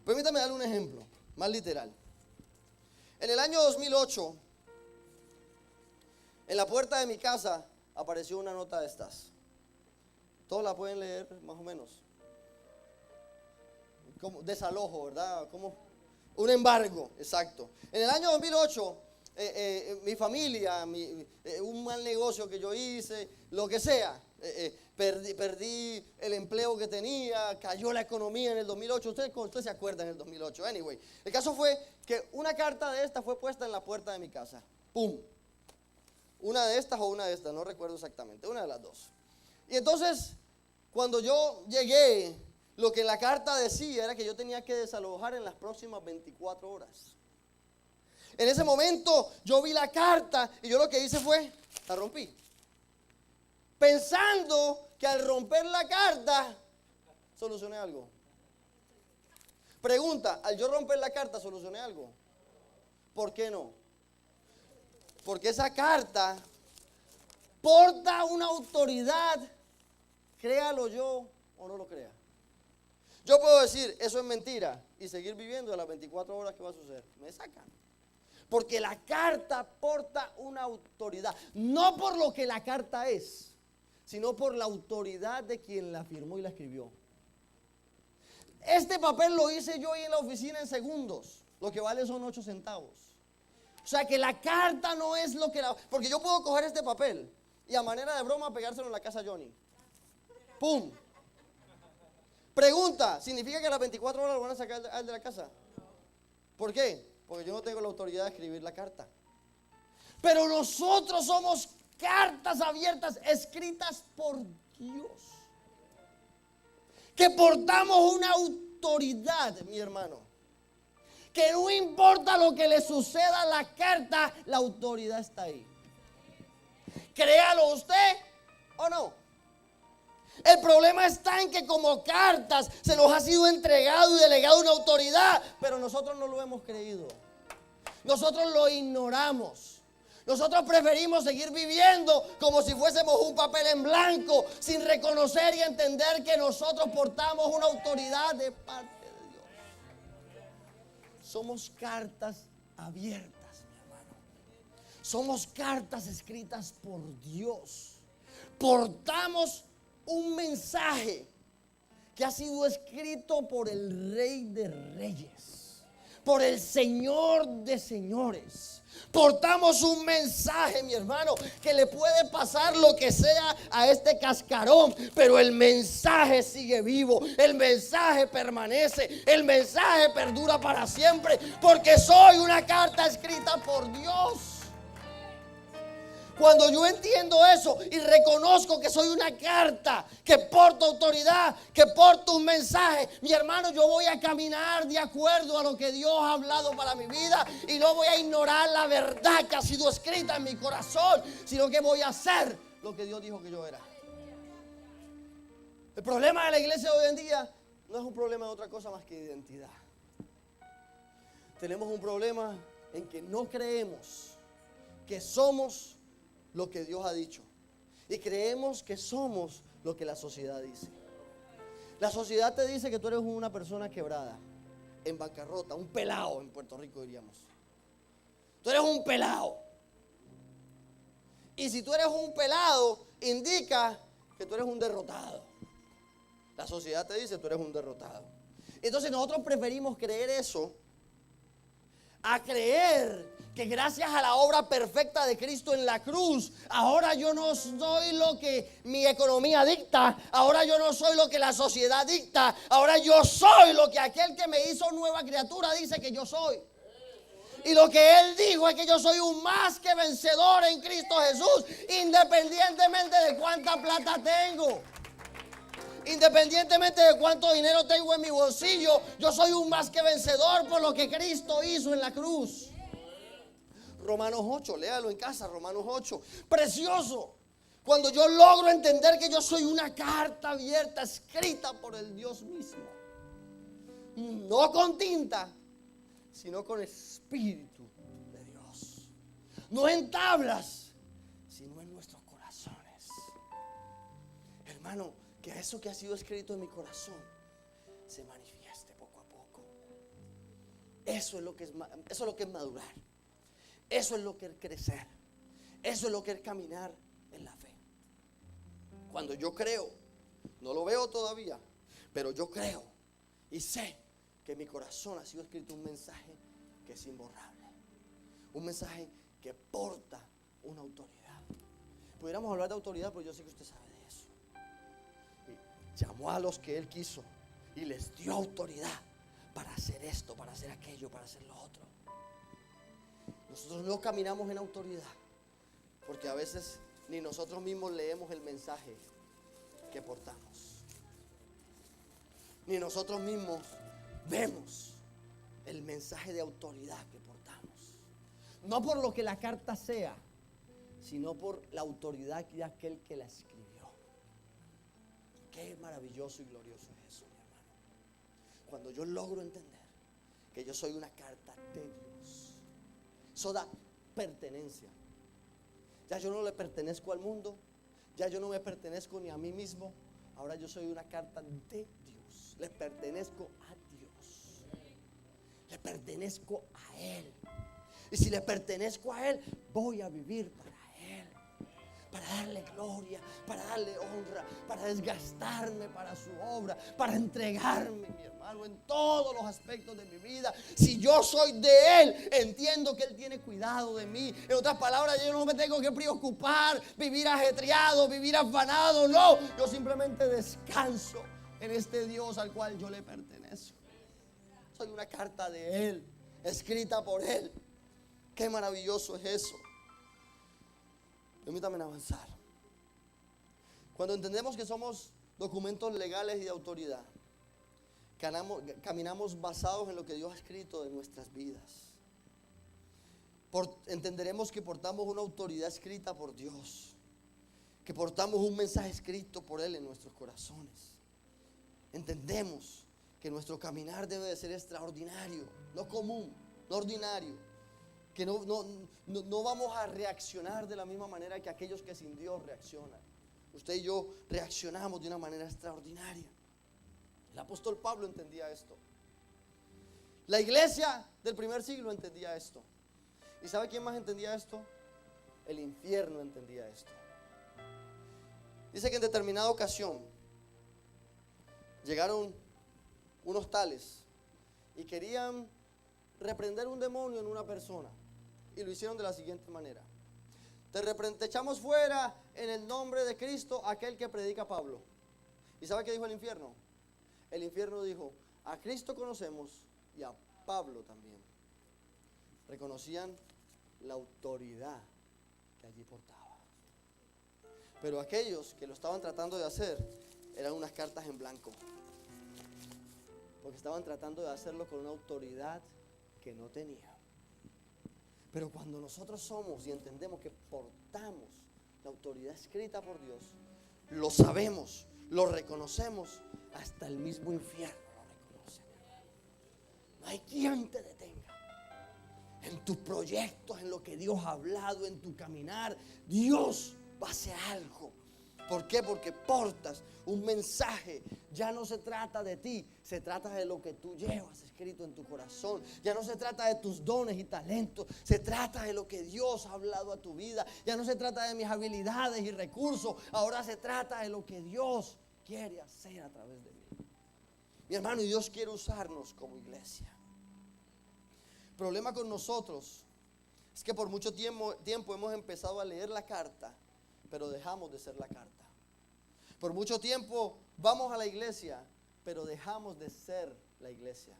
Permítame darle un ejemplo más literal. En el año 2008, en la puerta de mi casa apareció una nota de estas. Todos la pueden leer más o menos. Como desalojo, ¿verdad? Como un embargo, exacto. En el año 2008, mi familia, un mal negocio que yo hice, lo que sea, perdí el empleo que tenía, cayó la economía en el 2008. Usted se acuerda en el 2008. Anyway, el caso fue que una carta de esta fue puesta en la puerta de mi casa. ¡Pum! Una de estas o una de estas, no recuerdo exactamente, una de las dos. Y entonces, cuando yo llegué, lo que la carta decía era que yo tenía que desalojar en las próximas 24 horas. En ese momento yo vi la carta y yo lo que hice fue, la rompí. Pensando que al romper la carta, solucioné algo. Pregunta, al yo romper la carta, ¿solucioné algo? ¿Por qué no? Porque esa carta porta una autoridad, créalo yo o no lo crea. Yo puedo decir, eso es mentira, y seguir viviendo a las 24 horas que va a suceder. Me sacan. Porque la carta porta una autoridad. No por lo que la carta es, sino por la autoridad de quien la firmó y la escribió. Este papel lo hice yo ahí en la oficina en segundos. Lo que vale son 8 centavos. O sea que la carta no es lo que porque yo puedo coger este papel y a manera de broma pegárselo en la casa a Johnny. ¡Pum! Pregunta, ¿significa que a las 24 horas lo van a sacar al de la casa? ¿Por qué? Porque yo no tengo la autoridad de escribir la carta. Pero nosotros somos cartas abiertas, escritas por Dios, que portamos una autoridad, mi hermano, que no importa lo que le suceda a la carta, la autoridad está ahí. Créalo usted o no. El problema está en que como cartas se nos ha sido entregado y delegado una autoridad, pero nosotros no lo hemos creído. Nosotros lo ignoramos. Nosotros preferimos seguir viviendo como si fuésemos un papel en blanco, sin reconocer y entender que nosotros portamos una autoridad de parte de Dios. Somos cartas abiertas, mi hermano. Somos cartas escritas por Dios. Portamos un mensaje que ha sido escrito por el Rey de Reyes, por el Señor de Señores. Portamos un mensaje, mi hermano, que le puede pasar lo que sea a este cascarón, pero el mensaje sigue vivo, el mensaje permanece, el mensaje perdura para siempre, porque soy una carta escrita por Dios. Cuando yo entiendo eso y reconozco que soy una carta que porta autoridad, que porta un mensaje, mi hermano, yo voy a caminar de acuerdo a lo que Dios ha hablado para mi vida y no voy a ignorar la verdad que ha sido escrita en mi corazón, sino que voy a hacer lo que Dios dijo que yo era. El problema de la iglesia de hoy en día no es un problema de otra cosa más que identidad. Tenemos un problema en que no creemos que somos lo que Dios ha dicho y creemos que somos lo que la sociedad dice. La sociedad te dice que tú eres una persona quebrada, en bancarrota, un pelao en Puerto Rico diríamos. Tú eres un pelao. Y si tú eres un pelado, indica que tú eres un derrotado. La sociedad te dice tú eres un derrotado. Entonces nosotros preferimos creer eso a creer que gracias a la obra perfecta de Cristo en la cruz, ahora yo no soy lo que mi economía dicta, ahora yo no soy lo que la sociedad dicta, ahora yo soy lo que aquel que me hizo nueva criatura dice que yo soy. Y lo que Él dijo es que yo soy un más que vencedor en Cristo Jesús, independientemente de cuánta plata tengo. Independientemente de cuánto dinero tengo en mi bolsillo, yo soy un más que vencedor por lo que Cristo hizo en la cruz. Romanos 8, léalo en casa, Romanos 8. Precioso. Cuando yo logro entender que yo soy una carta abierta, escrita por el Dios mismo. No con tinta, sino con espíritu de Dios. No en tablas, sino en nuestros corazones. Hermano, que eso que ha sido escrito en mi corazón se manifieste poco a poco. Eso es lo que es madurar. Eso es lo que es crecer. Eso es lo que es caminar en la fe. Cuando yo creo, no lo veo todavía, pero yo creo y sé que en mi corazón ha sido escrito un mensaje que es imborrable. Un mensaje que porta una autoridad. Pudiéramos hablar de autoridad, pero yo sé que usted sabe de eso. Y llamó a los que Él quiso y les dio autoridad para hacer esto, para hacer aquello, para hacer lo otro. Nosotros no caminamos en autoridad porque a veces ni nosotros mismos leemos el mensaje que portamos. Ni nosotros mismos vemos el mensaje de autoridad que portamos. No por lo que la carta sea, sino por la autoridad de aquel que la escribió. Qué maravilloso y glorioso es eso, mi hermano. Cuando yo logro entender que yo soy una carta de Dios, eso da pertenencia. Ya yo no le pertenezco al mundo, ya yo no me pertenezco ni a mí mismo. Ahora yo soy una carta de Dios. Le pertenezco a Dios. Le pertenezco a Él. Y si le pertenezco a Él, voy a vivir para para darle gloria, para darle honra, para desgastarme para su obra, para entregarme, mi hermano, en todos los aspectos de mi vida. Si yo soy de Él, entiendo que Él tiene cuidado de mí. En otras palabras, yo no me tengo que preocupar, vivir ajetreado, vivir afanado. No, yo simplemente descanso en este Dios al cual yo le pertenezco. Soy una carta de Él, escrita por Él. Qué maravilloso es eso. Permítanme avanzar. Cuando entendemos que somos documentos legales y de autoridad, caminamos basados en lo que Dios ha escrito de nuestras vidas. Entenderemos que portamos una autoridad escrita por Dios, que portamos un mensaje escrito por Él en nuestros corazones. Entendemos que nuestro caminar debe de ser extraordinario, no común, no ordinario. Que no vamos a reaccionar de la misma manera que aquellos que sin Dios reaccionan. Usted y yo reaccionamos de una manera extraordinaria. El apóstol Pablo entendía esto. La iglesia del primer siglo entendía esto. ¿Y sabe quién más entendía esto? El infierno entendía esto. Dice que en determinada ocasión llegaron unos tales y querían reprender un demonio en una persona. Y lo hicieron de la siguiente manera: te echamos fuera en el nombre de Cristo, aquel que predica Pablo. ¿Y sabe qué dijo el infierno? El infierno dijo: a Cristo conocemos y a Pablo también. Reconocían la autoridad que allí portaba. Pero aquellos que lo estaban tratando de hacer eran unas cartas en blanco, porque estaban tratando de hacerlo con una autoridad que no tenía. Pero cuando nosotros somos y entendemos que portamos la autoridad escrita por Dios, lo sabemos, lo reconocemos, hasta el mismo infierno lo reconoce. No hay quien te detenga en tus proyectos, en lo que Dios ha hablado, en tu caminar. Dios va a hacer algo. ¿Por qué? Porque portas un mensaje. Ya no se trata de ti, se trata de lo que tú llevas escrito en tu corazón. Ya no se trata de tus dones y talentos, se trata de lo que Dios ha hablado a tu vida. Ya no se trata de mis habilidades y recursos, ahora se trata de lo que Dios quiere hacer a través de mí. Mi hermano, y Dios quiere usarnos como iglesia. El problema con nosotros es que por mucho tiempo hemos empezado a leer la carta, pero dejamos de ser la carta. Por mucho tiempo vamos a la iglesia, pero dejamos de ser la iglesia.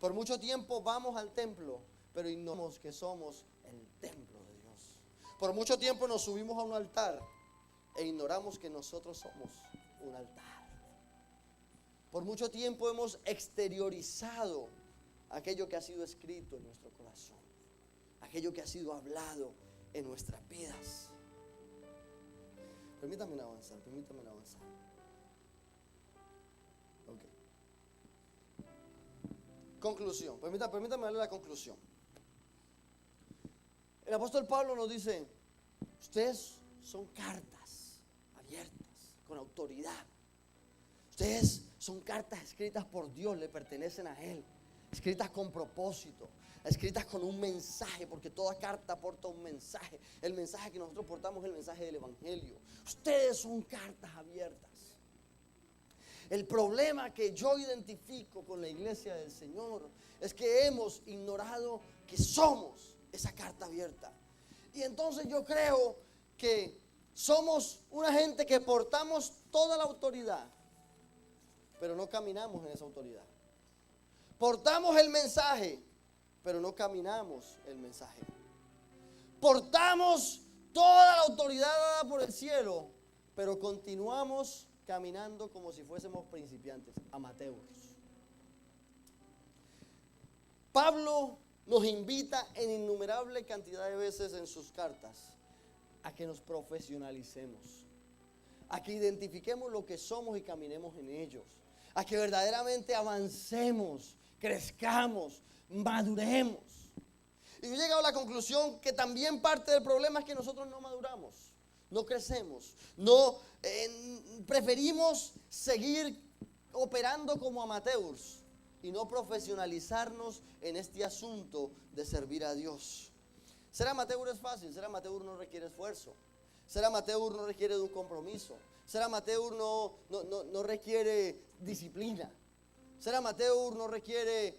Por mucho tiempo vamos al templo, pero ignoramos que somos el templo de Dios. Por mucho tiempo nos subimos a un altar e ignoramos que nosotros somos un altar. Por mucho tiempo hemos exteriorizado aquello que ha sido escrito en nuestro corazón, aquello que ha sido hablado en nuestras vidas. Permítanme avanzar. Ok. Conclusión. Permítanme darle la conclusión. El apóstol Pablo nos dice: ustedes son cartas abiertas, con autoridad. Ustedes son cartas escritas por Dios, le pertenecen a Él. Escritas con propósito, escritas con un mensaje, porque toda carta porta un mensaje. El mensaje que nosotros portamos es el mensaje del evangelio. Ustedes son cartas abiertas. El problema que yo identifico con la iglesia del Señor es que hemos ignorado que somos esa carta abierta. Y entonces yo creo que somos una gente que portamos toda la autoridad, pero no caminamos en esa autoridad. Portamos el mensaje, pero no caminamos el mensaje. Portamos toda la autoridad dada por el cielo, pero continuamos caminando como si fuésemos principiantes, amateurs. Pablo nos invita en innumerable cantidad de veces en sus cartas a que nos profesionalicemos, a que identifiquemos lo que somos y caminemos en ellos, a que verdaderamente avancemos, crezcamos, maduremos. Y yo he llegado a la conclusión que también parte del problema es que nosotros no maduramos, no crecemos, preferimos seguir operando como amateurs y no profesionalizarnos en este asunto de servir a Dios. Ser amateur es fácil, ser amateur no requiere esfuerzo. Ser amateur no requiere de un compromiso. Ser amateur no requiere disciplina. Ser amateur no requiere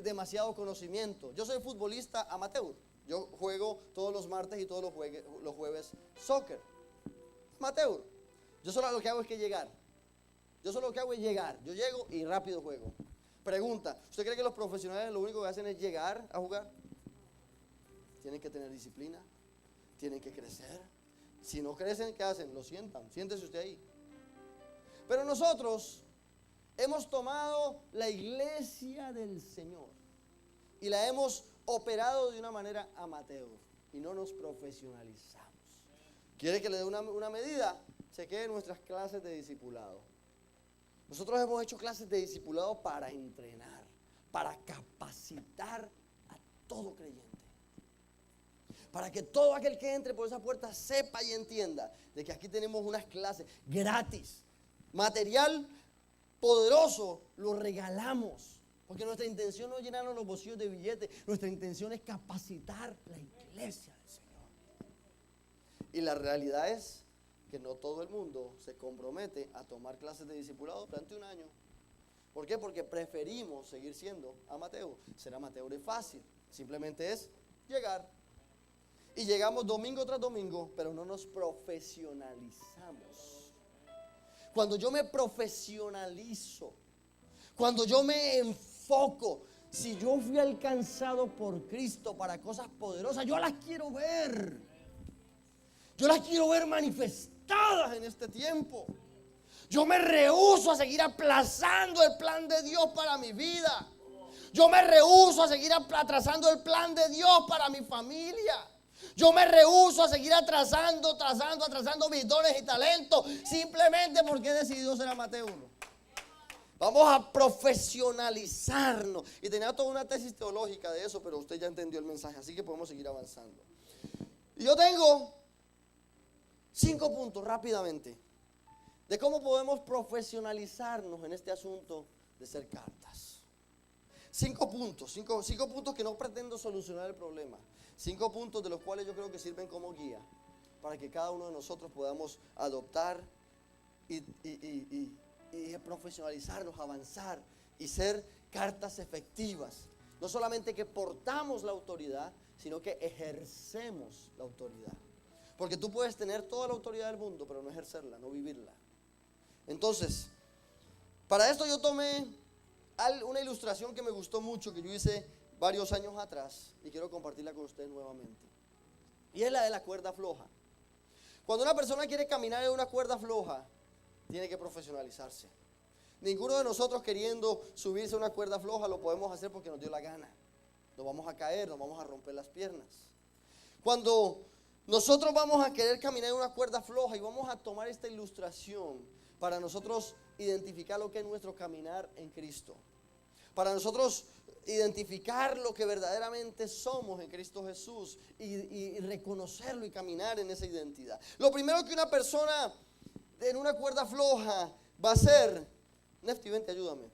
demasiado conocimiento. Yo soy futbolista amateur. Yo juego todos los martes y todos los jueves soccer. Amateur. Yo solo lo que hago es llegar. Yo llego y rápido juego. Pregunta, ¿usted cree que los profesionales lo único que hacen es llegar a jugar? Tienen que tener disciplina, tienen que crecer. Si no crecen, ¿qué hacen? Lo sientan, siéntese usted ahí. Pero nosotros hemos tomado la iglesia del Señor y la hemos operado de una manera amateur y no nos profesionalizamos. ¿Quiere que le dé una medida? Chequee nuestras clases de discipulado. Nosotros hemos hecho clases de discipulado para entrenar, para capacitar a todo creyente. Para que todo aquel que entre por esa puerta sepa y entienda de que aquí tenemos unas clases gratis. Material poderoso lo regalamos. Porque nuestra intención no es llenarnos los bolsillos de billetes. Nuestra intención es capacitar la iglesia del Señor. Y la realidad es que no todo el mundo se compromete a tomar clases de discipulado durante un año. ¿Por qué? Porque preferimos seguir siendo amateur. Ser amateur es fácil. Simplemente es llegar. Y llegamos domingo tras domingo, pero no nos profesionalizamos. Cuando yo me profesionalizo, cuando yo me enfoco, si yo fui alcanzado por Cristo para cosas poderosas, yo las quiero ver. Yo las quiero ver manifestadas en este tiempo. Yo me rehúso a seguir aplazando el plan de Dios para mi vida. Yo me rehúso a seguir atrasando el plan de Dios para mi familia. Yo me rehúso a seguir atrasando mis dones y talentos simplemente porque he decidido ser amateur. Vamos a profesionalizarnos. Y tenía toda una tesis teológica de eso, pero usted ya entendió el mensaje, así que podemos seguir avanzando. Y yo tengo 5 puntos rápidamente de cómo podemos profesionalizarnos en este asunto de ser cartas. 5 puntos que no pretendo solucionar el problema. 5 puntos de los cuales yo creo que sirven como guía para que cada uno de nosotros podamos adoptar y profesionalizarnos, avanzar y ser cartas efectivas. No solamente que portamos la autoridad, sino que ejercemos la autoridad. Porque tú puedes tener toda la autoridad del mundo, pero no ejercerla, no vivirla. Entonces, para esto yo tomé una ilustración que me gustó mucho, que yo hice varios años atrás y quiero compartirla con ustedes nuevamente. Y es la de la cuerda floja. Cuando una persona quiere caminar en una cuerda floja, tiene que profesionalizarse. Ninguno de nosotros queriendo subirse a una cuerda floja lo podemos hacer porque nos dio la gana. Nos vamos a caer, nos vamos a romper las piernas. Cuando nosotros vamos a querer caminar en una cuerda floja y vamos a tomar esta ilustración para nosotros identificar lo que es nuestro caminar en Cristo. Para nosotros identificar lo que verdaderamente somos en Cristo Jesús y reconocerlo y caminar en esa identidad. Lo primero que una persona en una cuerda floja va a hacer, Nefti, vente, ayúdame.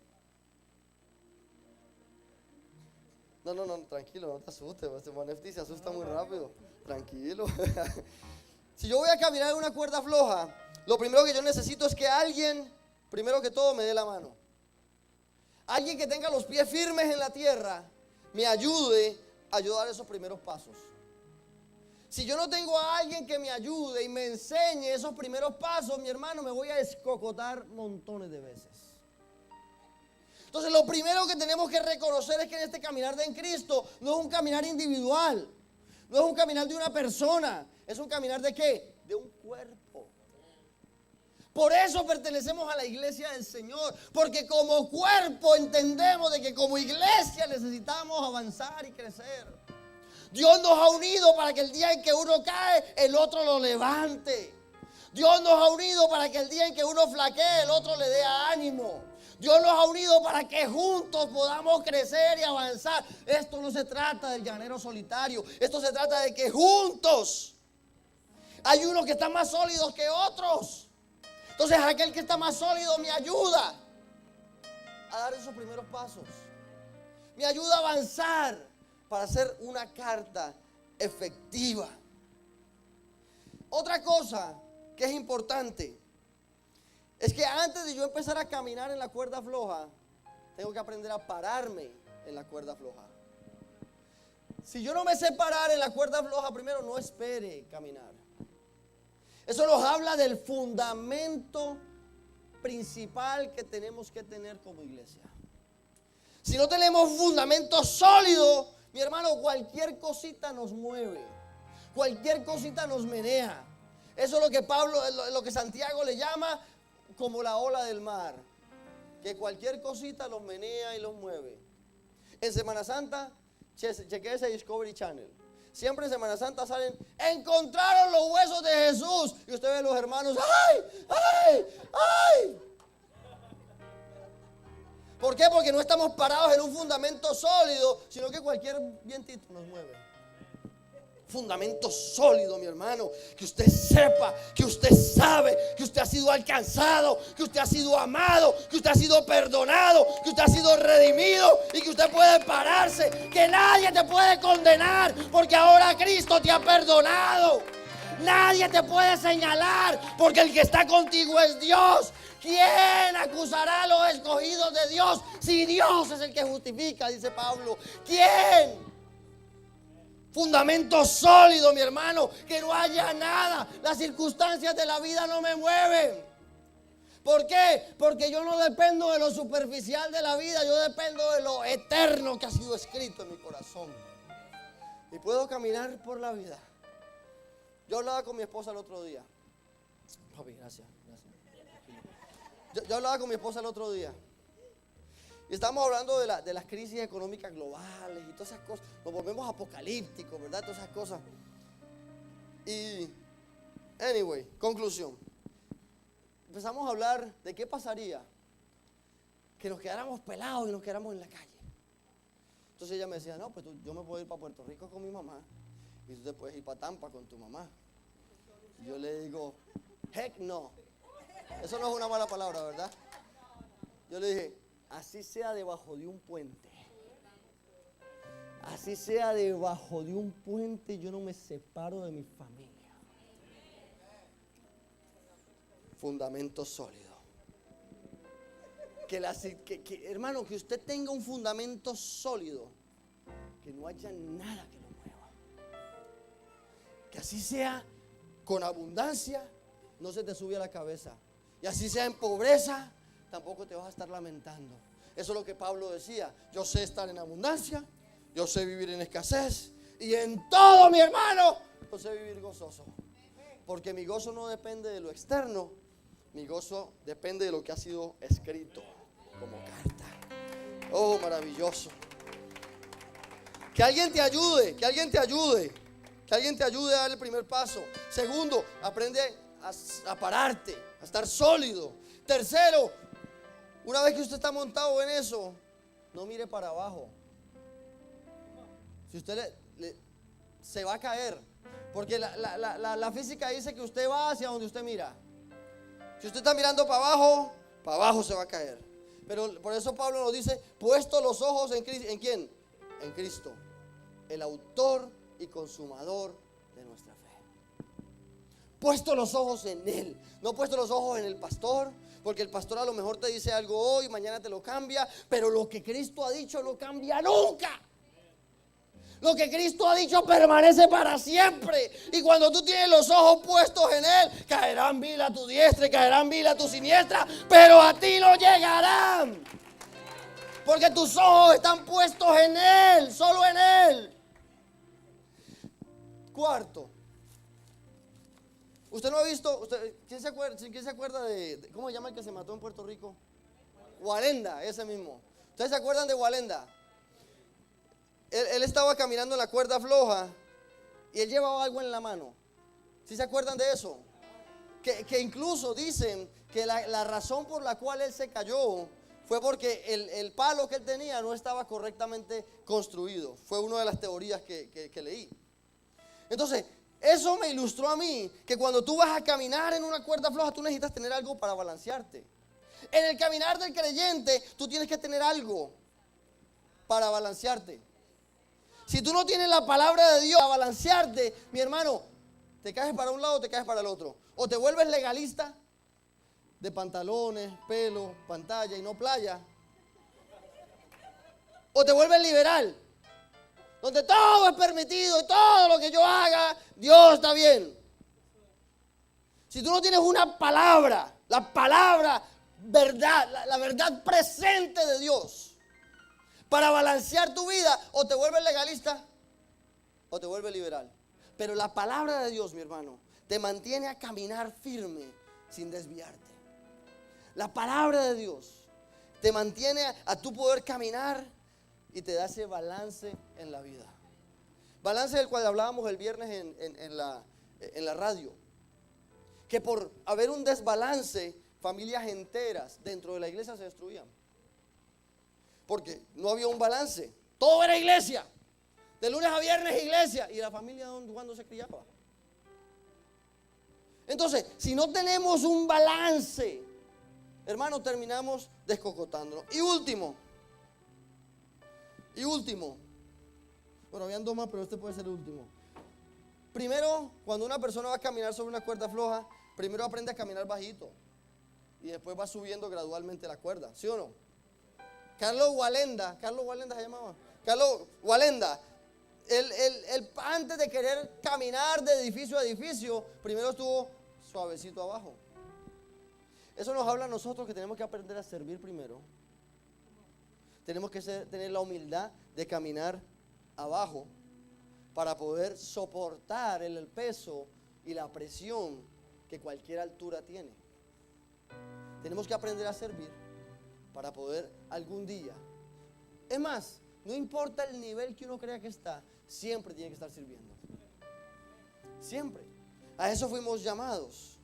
No, tranquilo, no te asustes, Nefti se asusta muy rápido, tranquilo. Si yo voy a caminar en una cuerda floja, lo primero que yo necesito es que alguien, primero que todo, me dé la mano. Alguien que tenga los pies firmes en la tierra me ayude a dar esos primeros pasos. Si yo no tengo a alguien que me ayude y me enseñe esos primeros pasos, mi hermano, me voy a escocotar montones de veces. Entonces, lo primero que tenemos que reconocer es que en este caminar de en Cristo no es un caminar individual, no es un caminar de una persona, es un caminar ¿de qué? De un cuerpo. Por eso pertenecemos a la iglesia del Señor, porque como cuerpo entendemos de que como iglesia necesitamos avanzar y crecer. Dios nos ha unido para que el día en que uno cae, el otro lo levante. Dios nos ha unido para que el día en que uno flaquee, el otro le dé ánimo. Dios nos ha unido para que juntos podamos crecer y avanzar. Esto no se trata del llanero solitario, esto se trata de que juntos hay unos que están más sólidos que otros. Entonces aquel que está más sólido me ayuda a dar esos primeros pasos. Me ayuda a avanzar para hacer una carta efectiva. Otra cosa que es importante es que antes de yo empezar a caminar en la cuerda floja, tengo que aprender a pararme en la cuerda floja. Si yo no me sé parar en la cuerda floja, primero no espere caminar. Eso nos habla del fundamento principal que tenemos que tener como iglesia. Si no tenemos fundamento sólido, mi hermano, cualquier cosita nos mueve, cualquier cosita nos menea. Eso es lo que Pablo, lo que Santiago le llama como la ola del mar, que cualquier cosita los menea y los mueve. En Semana Santa, chequea ese Discovery Channel. Siempre en Semana Santa salen, encontraron los huesos de Jesús. Y usted ve a los hermanos, ¡ay! ¡Ay! ¡Ay! ¿Por qué? Porque no estamos parados en un fundamento sólido, sino que cualquier vientito nos mueve. Fundamento sólido, mi hermano, que usted sepa, que usted sabe, que usted ha sido alcanzado, que usted ha sido amado, que usted ha sido perdonado, que usted ha sido redimido y que usted puede pararse, que nadie te puede condenar porque ahora Cristo te ha perdonado. Nadie te puede señalar porque el que está contigo es Dios. ¿Quién acusará a los escogidos de Dios si Dios es el que justifica? Dice Pablo. ¿Quién? Fundamento sólido, mi hermano, que no haya nada. Las circunstancias de la vida no me mueven. ¿Por qué? Porque yo no dependo de lo superficial de la vida, yo dependo de lo eterno que ha sido escrito en mi corazón. Y puedo caminar por la vida. Yo hablaba con mi esposa el otro día. Papi, gracias. Yo hablaba con mi esposa el otro día. Y estamos hablando de las crisis económicas globales y todas esas cosas. Nos volvemos apocalípticos, ¿verdad? Todas esas cosas. Y, anyway, conclusión. Empezamos a hablar de qué pasaría que nos quedáramos pelados y nos quedáramos en la calle. Entonces ella me decía, no, pues yo me puedo ir para Puerto Rico con mi mamá y tú te puedes ir para Tampa con tu mamá. Y yo le digo, heck no. Eso no es una mala palabra, ¿verdad? Yo le dije, así sea debajo de un puente. Así sea debajo de un puente, yo no me separo de mi familia. Fundamento sólido. Hermano, que usted tenga un fundamento sólido, que no haya nada que lo mueva. Que así sea con abundancia, no se te sube a la cabeza. Y así sea en pobreza, tampoco te vas a estar lamentando. Eso es lo que Pablo decía. Yo sé estar en abundancia, yo sé vivir en escasez, y en todo, mi hermano, yo sé vivir gozoso. Porque mi gozo no depende de lo externo, mi gozo depende de lo que ha sido escrito como carta. Oh, maravilloso. Que alguien te ayude, que alguien te ayude, que alguien te ayude a dar el primer paso. Segundo, aprende a pararte, a estar sólido. Tercero, una vez que usted está montado en eso, no mire para abajo. Si usted se va a caer, porque la física dice que usted va hacia donde usted mira. Si usted está mirando para abajo se va a caer. Pero por eso Pablo nos dice, puesto los ojos en Cristo. ¿En quién? En Cristo, el autor y consumador de nuestra fe. Puesto los ojos en Él, no puesto los ojos en el pastor, porque el pastor a lo mejor te dice algo hoy, mañana te lo cambia, pero lo que Cristo ha dicho no cambia nunca. Lo que Cristo ha dicho permanece para siempre. Y cuando tú tienes los ojos puestos en Él, caerán mil a tu diestra y caerán mil a tu siniestra, pero a ti no llegarán. Porque tus ojos están puestos en Él, solo en Él. Cuarto, usted no ha visto, ¿quién se acuerda de cómo se llama el que se mató en Puerto Rico? Walenda, ese mismo. ¿Ustedes se acuerdan de Walenda? Él estaba caminando en la cuerda floja y él llevaba algo en la mano. ¿Sí se acuerdan de eso? Que incluso dicen que la razón por la cual él se cayó fue porque el palo que él tenía no estaba correctamente construido. Fue una de las teorías que leí. Entonces, eso me ilustró a mí que cuando tú vas a caminar en una cuerda floja, tú necesitas tener algo para balancearte. En el caminar del creyente, tú tienes que tener algo para balancearte. Si tú no tienes la palabra de Dios para balancearte, mi hermano, Te caes para un lado o te caes para el otro. O te vuelves legalista de pantalones, pelo, pantalla y no playa. O te vuelves liberal, donde todo es permitido y todo lo que yo haga, Dios está bien. Si tú no tienes una palabra, la palabra verdad, la verdad presente de Dios, para balancear tu vida, o te vuelves legalista o te vuelves liberal. Pero la palabra de Dios, mi hermano, te mantiene a caminar firme sin desviarte. La palabra de Dios te mantiene a tu poder caminar y te da ese balance en la vida. Balance del cual hablábamos el viernes en la radio. Que por haber un desbalance, familias enteras dentro de la iglesia se destruían. Porque no había un balance. Todo era iglesia. De lunes a viernes iglesia. ¿Y la familia cuándo se criaba? Entonces, si no tenemos un balance, hermano, terminamos descocotándonos. Y último. Bueno, habían dos más, pero este puede ser el último. Primero, cuando una persona va a caminar sobre una cuerda floja, primero aprende a caminar bajito. Y después va subiendo gradualmente la cuerda. ¿Sí o no? Carlos Walenda se llamaba. Carlos Walenda. Él antes de querer caminar de edificio a edificio, primero estuvo suavecito abajo. Eso nos habla a nosotros que tenemos que aprender a servir primero. Tenemos que tener la humildad de caminar abajo para poder soportar el peso y la presión que cualquier altura tiene. Tenemos que aprender a servir para poder algún día. Es más, no importa el nivel que uno crea que está, siempre tiene que estar sirviendo. Siempre. A eso fuimos llamados.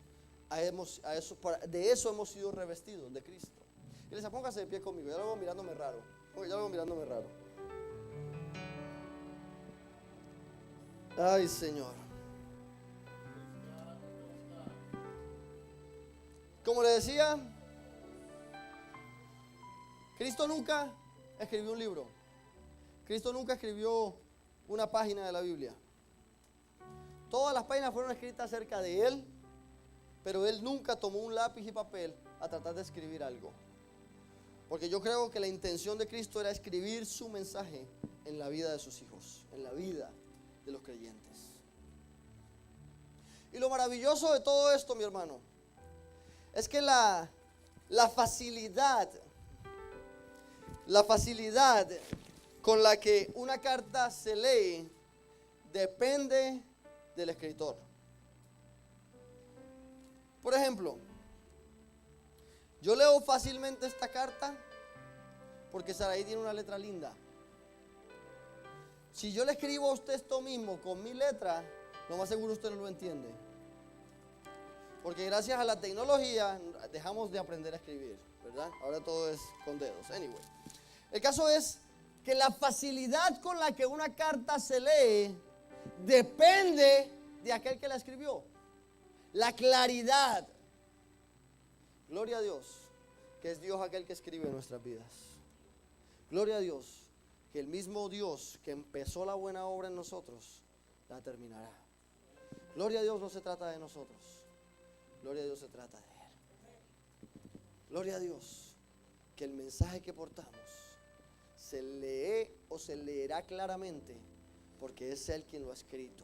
De eso hemos sido revestidos, de Cristo. Y les póngase de pie conmigo. Ya lo veo mirándome raro. Ay, Señor. Como le decía, Cristo nunca escribió un libro. Cristo nunca escribió una página de la Biblia. Todas las páginas fueron escritas acerca de Él, pero Él nunca tomó un lápiz y papel a tratar de escribir algo. Porque yo creo que la intención de Cristo era escribir su mensaje en la vida de sus hijos, en la vida de los creyentes. Y lo maravilloso de todo esto, mi hermano, es que la facilidad con la que una carta se lee depende del escritor. Por ejemplo, yo leo fácilmente esta carta porque Saraí tiene una letra linda. Si yo le escribo a usted esto mismo con mi letra, lo más seguro usted no lo entiende. Porque gracias a la tecnología dejamos de aprender a escribir, ¿verdad? Ahora todo es con dedos. Anyway, el caso es que la facilidad con la que una carta se lee depende de aquel que la escribió. La claridad. Gloria a Dios, que es Dios aquel que escribe nuestras vidas. Gloria a Dios, que el mismo Dios que empezó la buena obra en nosotros, la terminará. Gloria a Dios, no se trata de nosotros. Gloria a Dios, se trata de Él. Gloria a Dios, que el mensaje que portamos se lee o se leerá claramente porque es Él quien lo ha escrito.